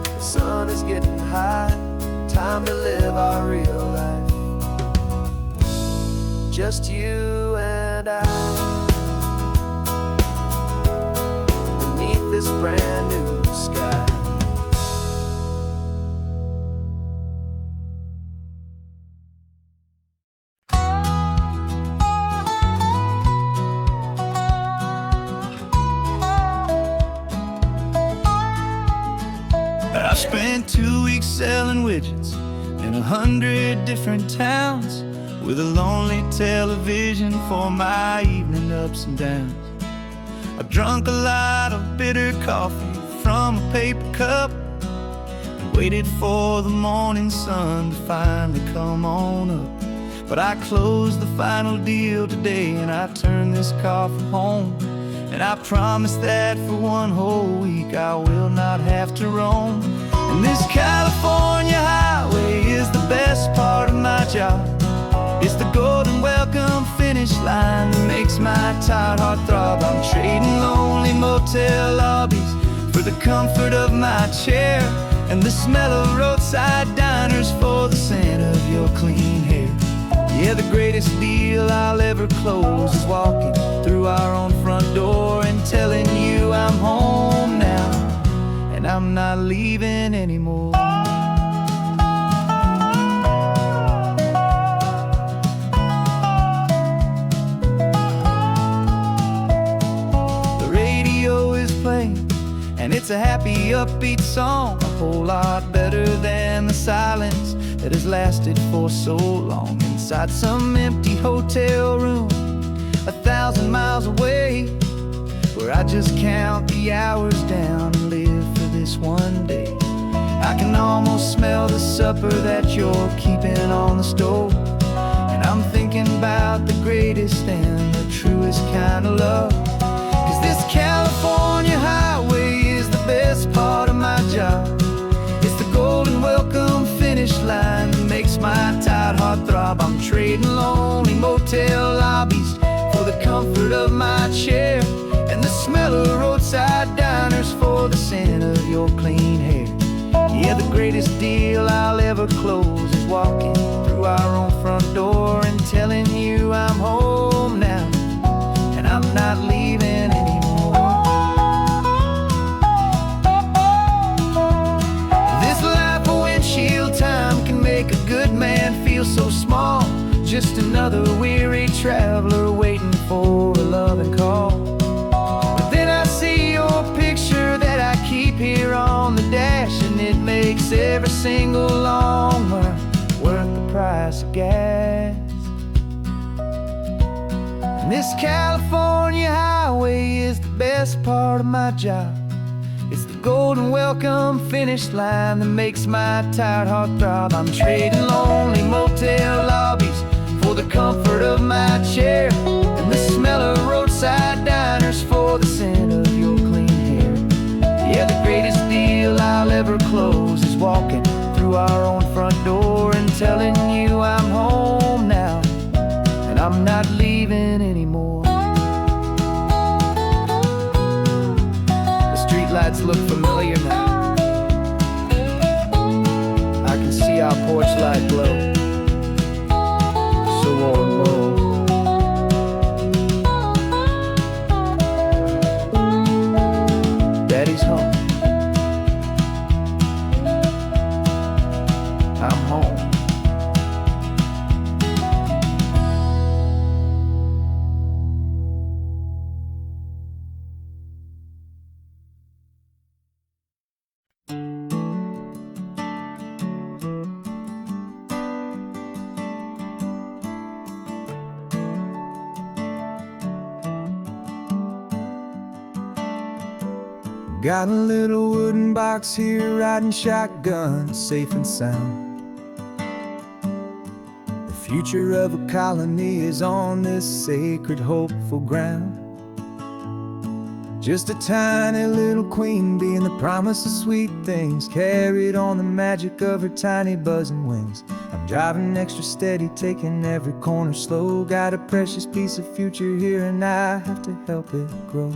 S1: the sun is getting high. Time to live our real life, just you and I, beneath this brand new sky.
S3: I spent 2 weeks selling widgets in 100 different towns, with a lonely television for my evening ups and downs. I drank a lot of bitter coffee from a paper cup and waited for the morning sun to finally come on up. But I closed the final deal today, and I turned this car from home. And I promise that for one whole week I will not have to roam. And this California highway is the best part of my job. It's the golden welcome finish line that makes my tired heart throb. I'm trading lonely motel lobbies for the comfort of my chair, and the smell of roadside diners for the scent of your clean hair. Yeah, the greatest deal I'll ever close is walking through our own front door and telling you I'm home now, and I'm not leaving anymore. The radio is playing, and it's a happy, upbeat song, a whole lot better than the silence that has lasted for so long. Inside some empty hotel room 1,000 miles away, where I just count the hours down and live for this one day. I can almost smell the supper that you're keeping on the stove, and I'm thinking about the greatest and the truest kind of love. 'Cause this California highway is the best part of my job. It's the golden welcome finish line that makes my tired heart throb. I'm trading lonely motel lobbies for the comfort of my chair, and the smell of roadside diners for the scent of your clean hair. Yeah, the greatest deal I'll ever close is walking through our own front door and telling you I'm home now, and I'm not leaving anymore. This life of windshield time can make a good man feel so small, just another weary traveler waiting for a loving call. But then I see your picture that I keep here on the dash, and it makes every single long mile worth the price of gas. And this California highway is the best part of my job. It's the golden welcome finish line that makes my tired heart throb. I'm trading lonely motel lobbies for the comfort of my chair, and the smell of roadside diners for the scent of your clean hair. Yeah, the greatest deal I'll ever close is walking through our own front door and telling you I'm home now, and I'm not leaving anymore. The streetlights look familiar now. I can see our porch light glow, so warm, low. Daddy's home. I'm home.
S1: Got a little wooden box here, riding shotgun, safe and sound. The future of a colony is on this sacred, hopeful ground. Just a tiny little queen bee and the promise of sweet things, carried on the magic of her tiny buzzing wings. I'm driving extra steady, taking every corner slow. Got a precious piece of future here and I have to help it grow.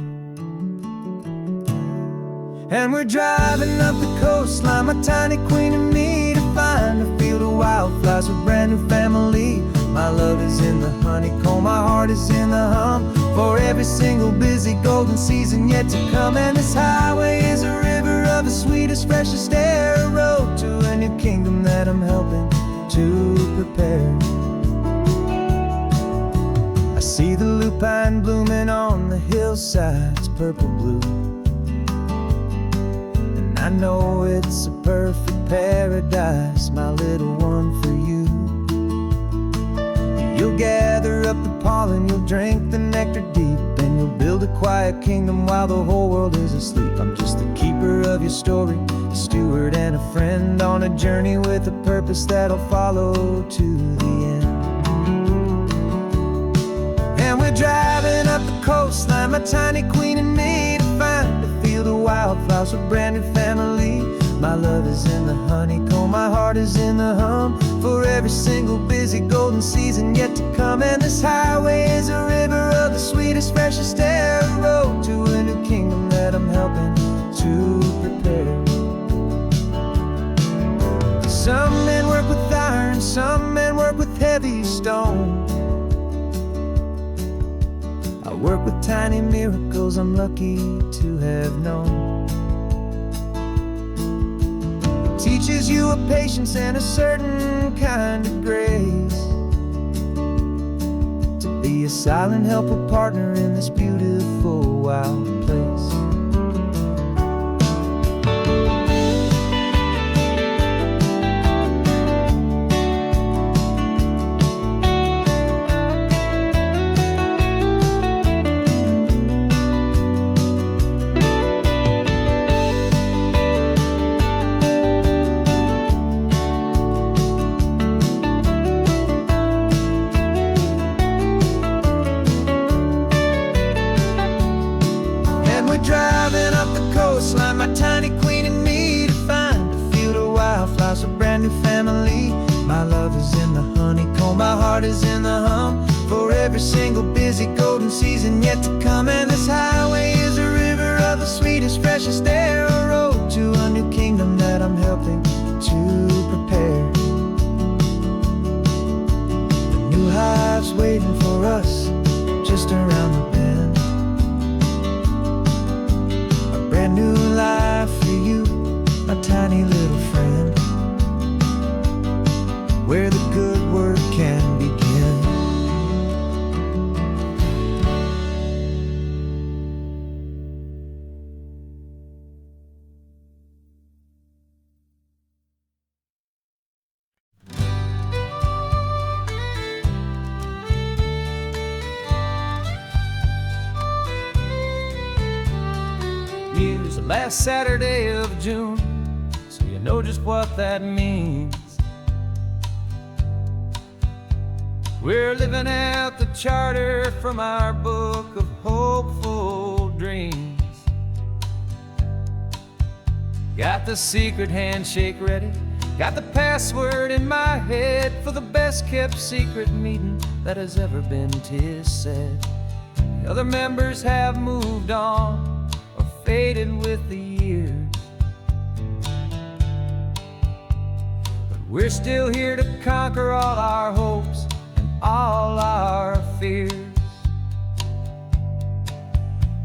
S1: And we're driving up the coastline, my tiny queen and me, to find a field of wildflowers with brand new family. My love is in the honeycomb, my heart is in the hum, for every single busy golden season yet to come. And this highway is a river of the sweetest, freshest air, a road to a new kingdom that I'm helping to prepare. I see the lupine blooming on the hillsides, purple blue, and I know it's a perfect paradise, my little one, for you. You'll gather up the pollen, you'll drink the nectar deep, and you'll build a quiet kingdom while the whole world is asleep. I'm just the keeper of your story, a steward and a friend, on a journey with a purpose that'll follow to the end. And we're driving up the coastline, my tiny queen and me, to find a field of wildflowers with brand new family. My love is in the honeycomb, my heart is in the hum, for every single busy golden season yet to come. And this highway is a river of the sweetest, freshest air, a road to a new kingdom that I'm helping to prepare. Some men work with iron, some men work with heavy stone. I work with tiny miracles I'm lucky to have known. Teaches you a patience and a certain kind of grace, to be a silent helper partner in this beautiful wild place. Driving up the coastline, my tiny queen and me, to find a field of wildflowers, a brand new family. My love is in the honeycomb, my heart is in the hum, for every single busy golden season yet to come. And this highway is a river of the sweetest, freshest air, a road to a new kingdom that I'm helping to prepare. The new hive's waiting for us just around the bend. New life for you, my tiny little friend, where the good work can begin. Here's the last Saturday of June, so you know just what that means. We're living out the charter from our book of hopeful dreams. Got the secret handshake ready, got the password in my head for the best kept secret meeting that has ever been, 'tis said. The other members have moved on, faded with the years, but we're still here to conquer all our hopes and all our fears.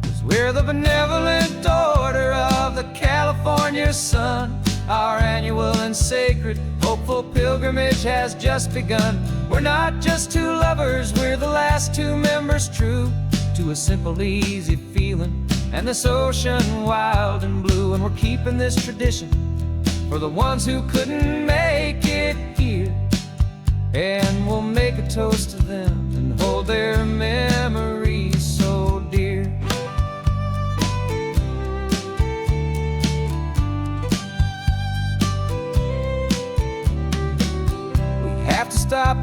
S1: 'Cause we're the benevolent order of the California sun. Our annual and sacred hopeful pilgrimage has just begun. We're not just two lovers, we're the last two members true to a simple, easy feeling and this ocean wild and blue. And we're keeping this tradition for the ones who couldn't make it here, and we'll make a toast to them and hold their memories so dear.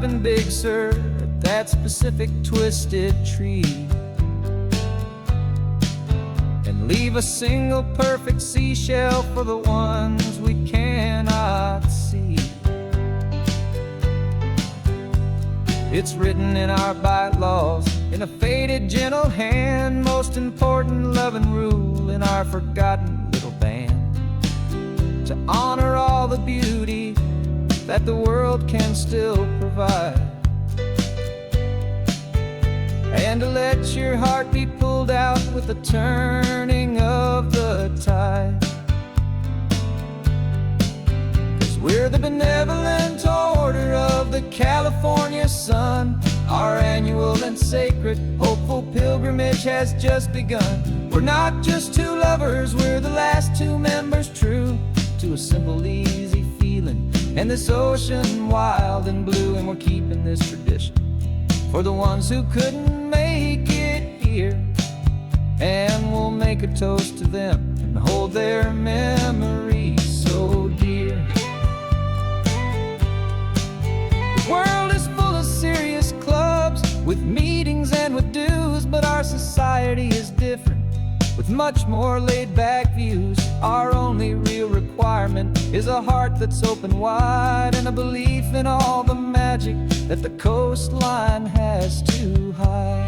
S1: stopping Big Sur at that specific twisted tree, and leave a single perfect seashell for the ones we cannot see. It's written in our bylaws, in a faded gentle hand, most important loving rule in our forgotten little band, to honor all the beauty that the world can still provide, and to let your heart be pulled out with the turning of the tide. 'Cause we're the benevolent order of the California sun. Our annual and sacred hopeful pilgrimage has just begun. We're not just two lovers, we're the last two members true to a simple, easy feeling, and this ocean wild and blue. And we're keeping this tradition for the ones who couldn't make it here, and we'll make a toast to them and hold their memories so dear. The world is full of serious clubs with meetings and with dues, but our society is different, with much more laid-back views. Our only real requirement is a heart that's open wide, and a belief in all the magic that the coastline has to hide.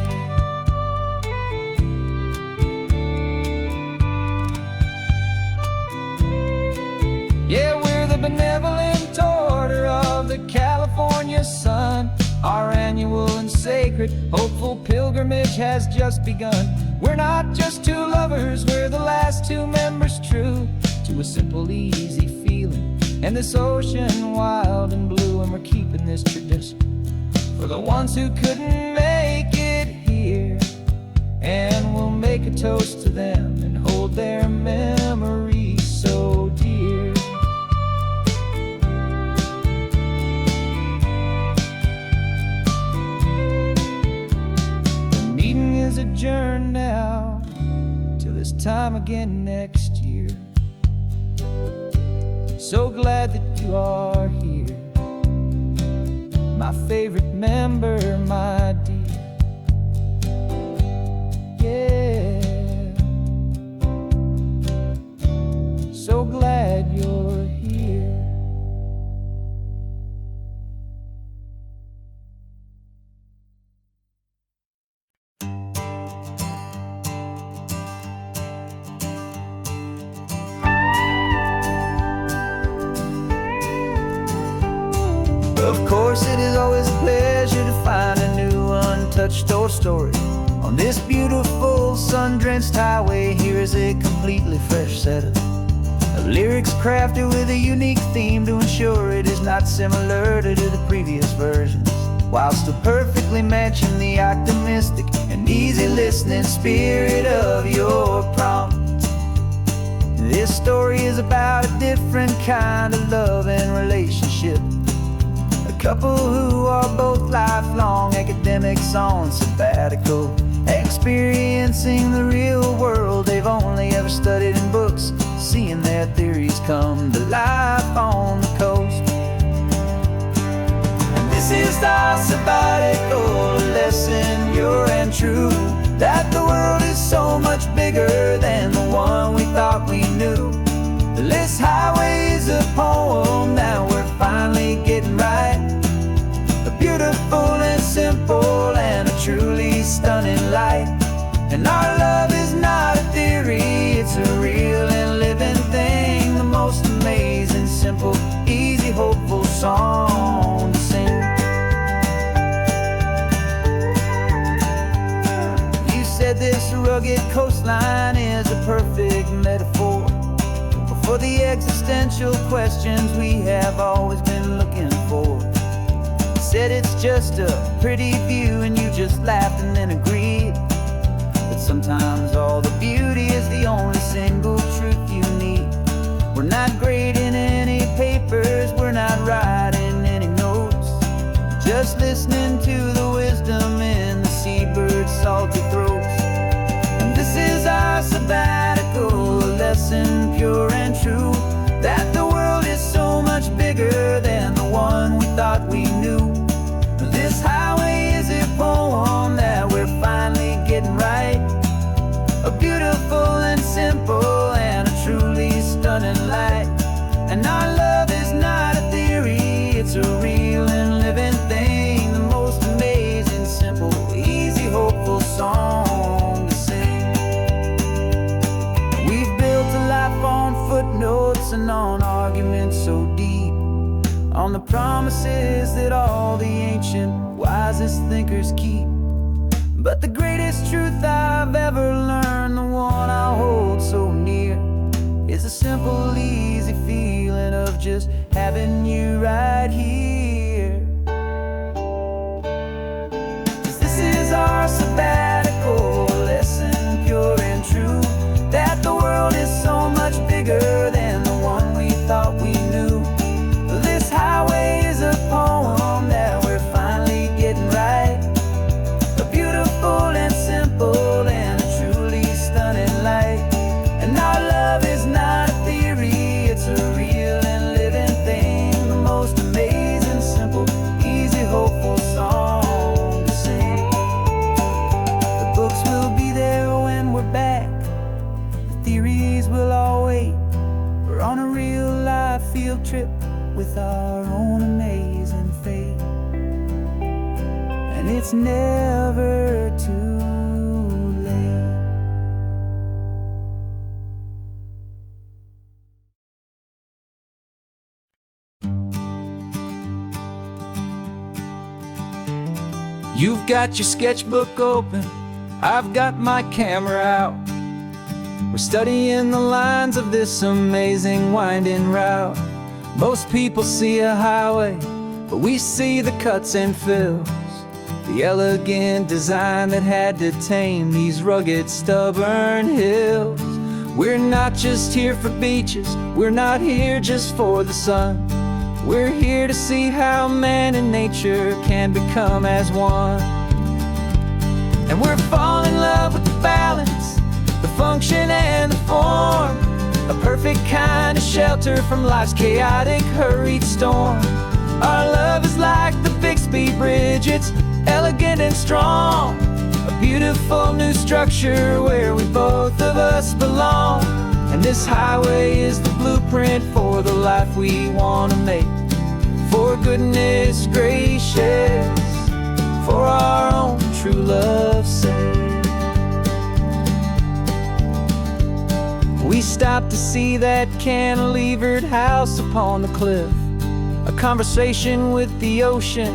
S1: Yeah, we're the benevolent order of the California sun. Our annual and sacred hopeful pilgrimage has just begun. We're not just two lovers, we're the last two members true to a simple, easy feeling, and this ocean wild and blue. And we're keeping this tradition for the ones who couldn't make it here, and we'll make a toast to them and hold their memories so dear. The meeting is adjourned now till this time again next year. So glad that you are here, my favorite member, my dear. Yeah, so glad you're here. Of course, it is always a pleasure to find a new untouched old story. On this beautiful sun-drenched highway, here is a completely fresh set of lyrics crafted with a unique theme to ensure it is not similar to the previous versions, while still perfectly matching the optimistic and easy listening spirit of your prompt. This story is about a different kind of love and relationship. A couple who are both lifelong academics on sabbatical, experiencing the real world they've only ever studied in books, seeing their theories come to life on the coast. And this is our sabbatical lesson, pure and true, that the world is so much bigger than the one we thought we knew. This highway is a poem that we're finally getting right, a beautiful and simple and a truly stunning light. And our love is not a theory, it's a real and living thing, the most amazing, simple, easy, hopeful song to sing. You said this rugged coastline is a perfect metaphor for the existential questions we have always been looking for. You said it's just a pretty view, and you just laughed and then agreed that sometimes all the beauty is the only single truth you need. We're not grading any papers, we're not writing any notes, just listening to the wisdom in the seabird's salty throats. And this is our sabbatical lesson, pure and true, that the world is so much bigger than the one we thought we knew.
S3: stunning light. And our love is not a theory, it's a real and living thing. The most amazing, simple, easy, hopeful song to sing. We've built a life on footnotes and on arguments so deep, on the promises that all the ancient, wisest thinkers keep. But the greatest truth I've ever learned, the one I hold so near, is a simple, easy feeling of just having you right here. 'Cause this is our sabbatical lesson, pure and true, that the world is so much bigger than the one we thought we knew. This highway is a poem that we're finally getting right, a beautiful and simple and a truly stunning light. And our love is not a theory, it's a real and living thing. The most amazing, simple, easy, hopeful song to sing. The books will be there when we're back, the theories will all wait. We're on a real life field trip with our own amazing fate. And it's never too late.
S1: You've got your sketchbook open, I've got my camera out. We're studying the lines of this amazing winding route. Most people see a highway, but we see the cuts and fills, the elegant design that had to tame these rugged, stubborn hills. We're not just here for beaches, we're not here just for the sun. We're here to see how man and nature can become as one. And we're falling in love with the balance, the function and the form, a perfect kind of shelter from life's chaotic, hurried storm. Our love is like the Bixby Bridge, it's elegant and strong, a beautiful new structure where we both of us belong. And this highway is the blueprint for the life we want to make. For goodness gracious, for our own true love's sake. We stopped to see that cantilevered house upon the cliff, a conversation with the ocean,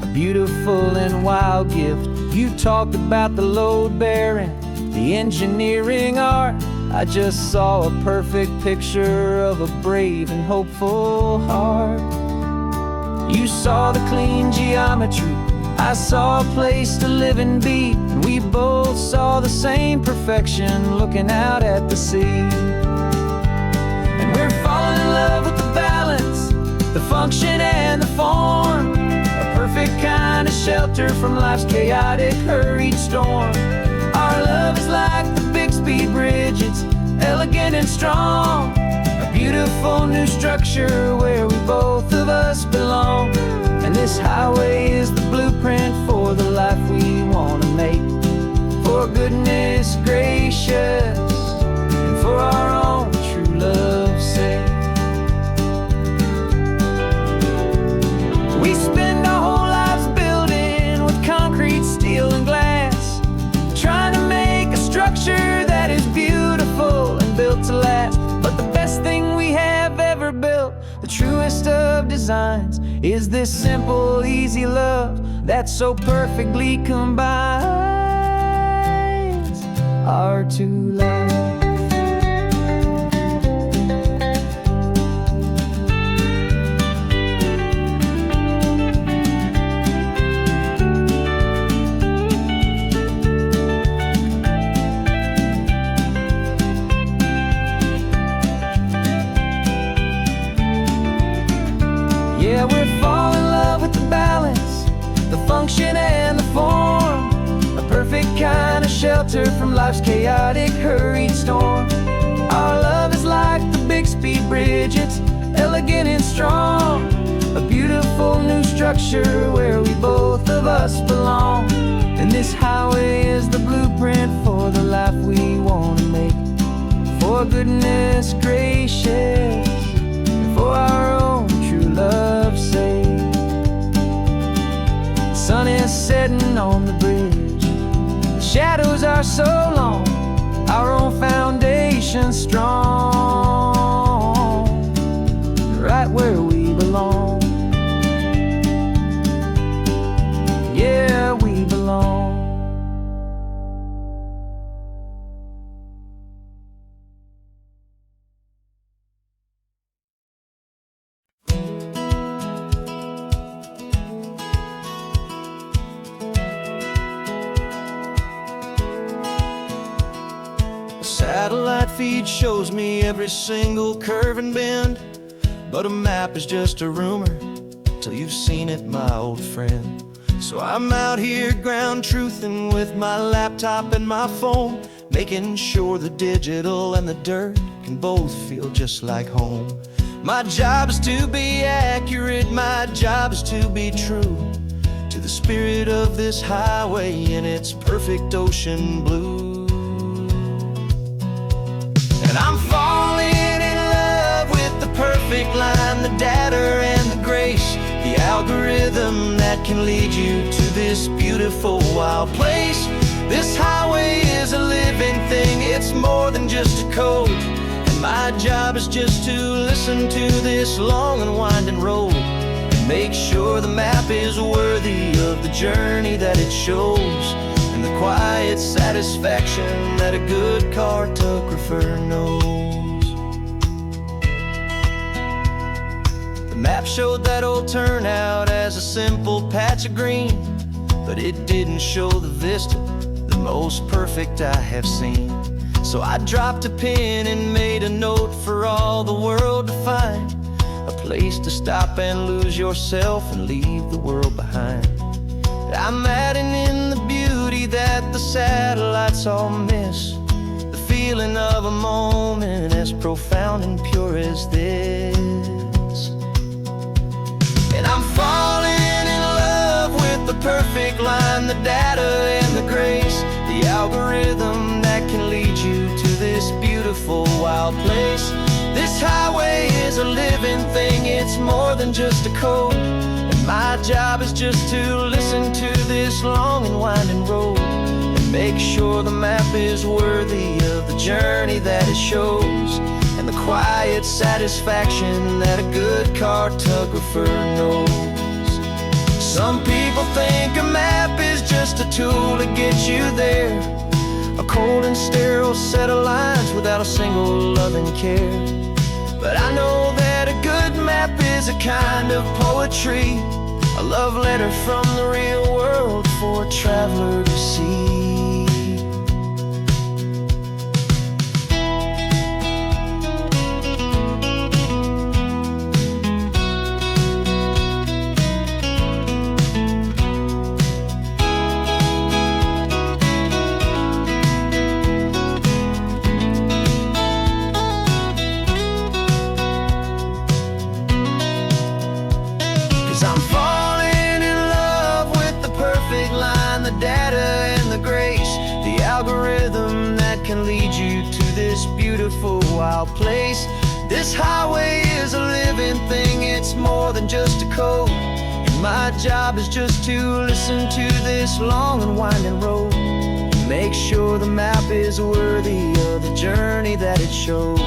S1: a beautiful and wild gift. You talked about the load bearing, the engineering art. I just saw a perfect picture of a brave and hopeful heart. You saw the clean geometry, I saw a place to live and be, and we both saw the same perfection looking out at the sea. And we're falling in love with the balance, the function and the form, a perfect kind of shelter from life's chaotic, hurried storm. Our love is like the Bixby Bridge, it's elegant and strong, a beautiful new structure where we both of us belong. And this highway is the blueprint for the life we want to make. For goodness gracious, and for our own true love's sake. We spend our whole lives building with concrete, steel, and glass, trying to make a structure that is beautiful and built to last. But the best thing we have ever built, the truest of designs, is this simple, easy love that so perfectly combines our two lives. Yeah, we're falling in love with the balance, the function and the form, a perfect kind of shelter from life's chaotic, hurried storm. Our love is like the Bixby Bridge, it's elegant and strong, a beautiful new structure where we both of us belong. And this highway is the blueprint for the life we want to make. For your goodness gracious, and for our own true love's sake. The sun is setting on the bridge, the shadows are so long, our own foundation strong, right where we belong. Yeah, we belong.
S3: Satellite feed shows me every single curve and bend, but a map is just a rumor till you've seen it, my old friend. So I'm out here ground truthin' with my laptop and my phone, making sure the digital and the dirt can both feel just like home. My job is to be accurate, my job is to be true to the spirit of this highway in its perfect ocean blue. And I'm falling in love with the perfect line, the data and the grace, the algorithm that can lead you to this beautiful wild place. This highway is a living thing, it's more than just a code. And my job is just to listen to this long and winding road and make sure the map is worthy of the journey that it shows, and the quiet satisfaction that a good cartographer knows. The map showed that old turnout as a simple patch of green, but it didn't show the vista, the most perfect I have seen. So I dropped a pin and made a note for all the world to find, a place to stop and lose yourself and leave the world behind. I'm adding in the beauty that the satellites all miss, the feeling of a moment as profound and pure as this. And I'm falling in love with the perfect line, the data and the grace, the algorithm that can lead you to this beautiful wild place. This highway is a living thing, it's more than just a code. My job is just to listen to this long and winding road and make sure the map is worthy of the journey that it shows, and the quiet satisfaction that a good cartographer knows. Some people think a map is just a tool to get you there, a cold and sterile set of lines without a single loving care. But I know that a good map is a kind of poetry, a love letter from the real world for a traveler to see. 'Cause I'm falling in love with the perfect line, the data and the grace, the algorithm that can lead you to this beautiful wild place. This highway is a living thing, it's more than just a code. And my job is just to listen to this long and winding road, make sure the map is worthy of the journey that it shows,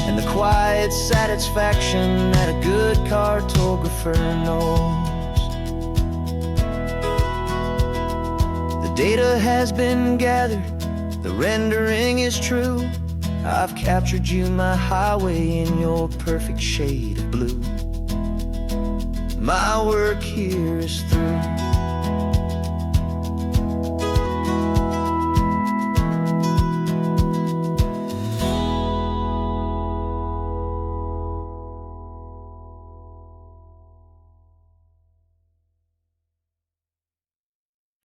S3: and the quiet satisfaction that a good cartographer knows. The data has been gathered, the rendering is true. I've captured you, my highway, in your perfect shade of blue. My work here is through.